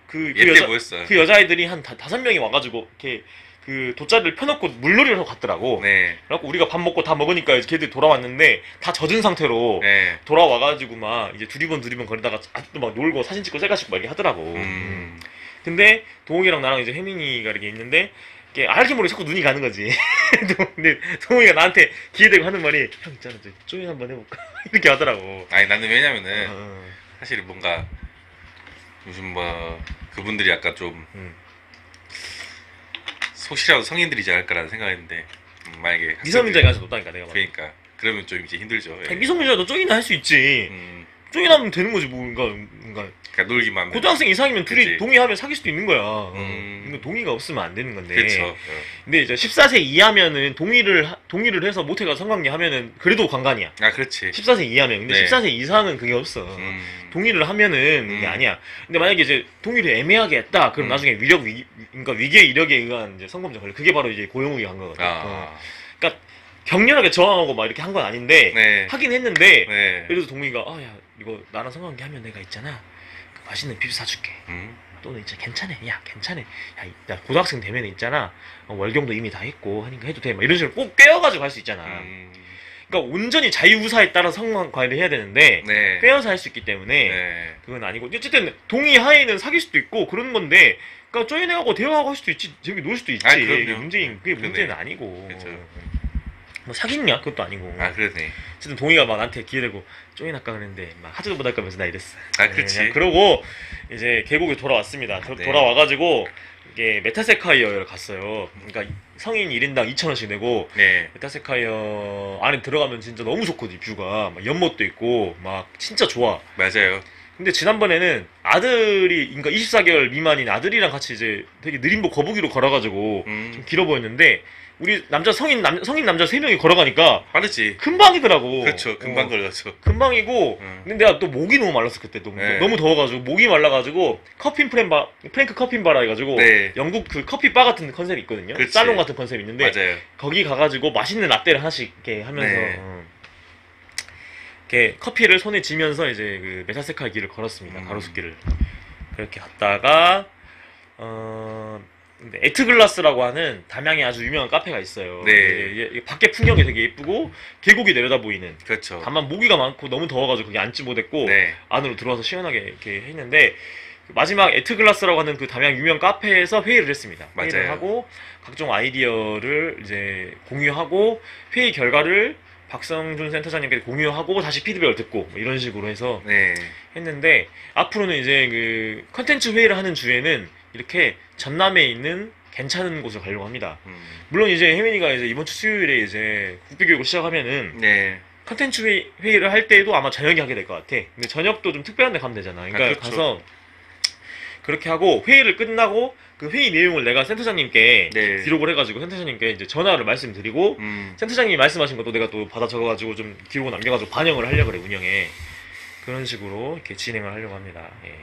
그 얘때 뭐였어? 그 여자애들이 한 5명이 와가지고 이렇게 그 돗자리를 펴놓고 물놀이를 하고 갔더라고. 네. 그래갖고 우리가 밥 먹고 다 먹으니까 이제 걔들이 돌아왔는데 다 젖은 상태로 네. 돌아와가지고 막 이제 두리번 거리다가 아직도 막 놀고 사진 찍고 셀카찍고 막 이렇게 하더라고. 근데 동욱이랑 나랑 이제 혜민이가 이렇게 있는데 이렇게 알게 모르게 자꾸 눈이 가는 거지. 근데 동욱이가 나한테 기회되고 하는 말이 형 있잖아 저 조인 한번 해볼까 이렇게 하더라고. 아니 나는 왜냐면은 사실 뭔가 요즘 뭐 그분들이 약간 좀 속시라도 성인들이지 않을까라는 생각했는데 만약에 미성년자에 가서 높다니까 내가 말해. 그러니까 그러면 좀 이제 힘들죠. 예. 미성년자도 쪼이나 할 수 있지. 쪼이나면 되는 거지 뭔가 그러니까 놀기만 하면. 고등학생 이상이면 둘이 그치. 동의하면 사귈 수도 있는 거야. 근데 동의가 없으면 안 되는 건데. 그렇죠. 근데 이제 14세 이하면은 동의를 해서 모텔 가서 성관계 하면은 그래도 관간이야. 아 그렇지. 14세 이하면. 근데 네. 14세 이상은 그게 없어. 동의를 하면은 이게 아니야. 근데 만약에 이제 동의를 애매하게 했다. 그럼 나중에 그러니까 위계 이력에 의한 이제 성범죄 걸려. 그게 바로 이제 고용우기 한 거거든. 아. 그러니까 격렬하게 저항하고 막 이렇게 한 건 아닌데 네. 하긴 했는데 네. 그래도 동민이가 야 이거 나랑 성관계 하면 내가 있잖아 그 맛있는 뷔 사줄게. 또는 진짜 괜찮아. 야 괜찮아. 야 고등학생 되면 있잖아 월경도 이미 다 했고 하니까 해도 돼. 막 이런 식으로 꼭 꿰어가지고 할 수 있잖아. 그러니까 온전히 자유의사에 따라 성관계를 해야 되는데 네. 꿰어서 할 수 있기 때문에 네. 그건 아니고 어쨌든 동의하에는 사귈 수도 있고 그런 건데 그러니까 쪼인애하고 대화하고 할 수도 있지 재밌게 놀 수도 있지. 아, 그럼요. 그게 문제인 그게 그러네. 문제는 아니고 그렇죠. 뭐 사귀냐 그것도 아니고. 아 그러네. 어쨌든 동의가 막 나한테 기대고 쪼인할까 그랬는데 막 하지도 못할 거면서 나 이랬어. 아 그렇지. 그냥 그러고 이제 계곡에 돌아왔습니다. 네. 돌아와가지고 이게 메타세카이어를 갔어요. 그러니까 성인 1인당 2,000원씩 내고 네. 메타세카이어 안에 들어가면 진짜 너무 좋거든. 뷰가 막 연못도 있고 막 진짜 좋아. 맞아요. 근데 지난번에는 아들이 그러니까 24개월 미만인 아들이랑 같이 이제 되게 느림보 거북이로 걸어가지고 좀 길어 보였는데 우리 남자 성인 남자 3명이 걸어가니까 빠르지. 금방이더라고. 그렇죠. 금방 걸렸죠. 금방이고 근데 내가 또 목이 너무 말랐어 그때 네. 너무 더워가지고 목이 말라가지고 프랭크 커핀바라 해가지고 네. 영국 그 커피 바 같은 컨셉이 있거든요. 그치. 살롱 같은 컨셉이 있는데 맞아요. 거기 가가지고 맛있는 라떼를 하나씩 이렇게 하면서 네. 이렇게 커피를 손에 쥐면서 이제 그 메타세카이 길을 걸었습니다. 음. 가로수길을 그렇게 갔다가 근데 에트글라스라고 하는 담양에 아주 유명한 카페가 있어요. 네. 이게 밖에 풍경이 되게 예쁘고 계곡이 내려다 보이는. 그렇죠. 다만 모기가 많고 너무 더워가지고 거기 앉지 못했고 네. 안으로 들어와서 시원하게 이렇게 했는데 마지막 에트글라스라고 하는 그 담양 유명 카페에서 회의를 했습니다. 회의를 맞아요. 하고 각종 아이디어를 이제 공유하고 회의 결과를 박성준 센터장님께 공유하고 다시 피드백을 듣고 뭐 이런 식으로 해서 네. 했는데 앞으로는 이제 그 컨텐츠 회의를 하는 주에는 이렇게 전남에 있는 괜찮은 곳을 가려고 합니다. 물론 이제 혜민이가 이제 이번 주 수요일에 이제 국비교육을 시작하면은 네. 컨텐츠 회의를 할 때에도 아마 저녁에 하게 될 것 같아. 근데 저녁도 좀 특별한 데 가면 되잖아. 그러니까 아, 그렇죠. 가서 그렇게 하고 회의를 끝나고 그 회의 내용을 내가 센터장님께 네. 기록을 해가지고 센터장님께 이제 전화를 말씀드리고 센터장님이 말씀하신 것도 내가 또 받아 적어가지고 좀 기록을 남겨가지고 반영을 하려고 그래 운영에. 그런 식으로 이렇게 진행을 하려고 합니다. 예.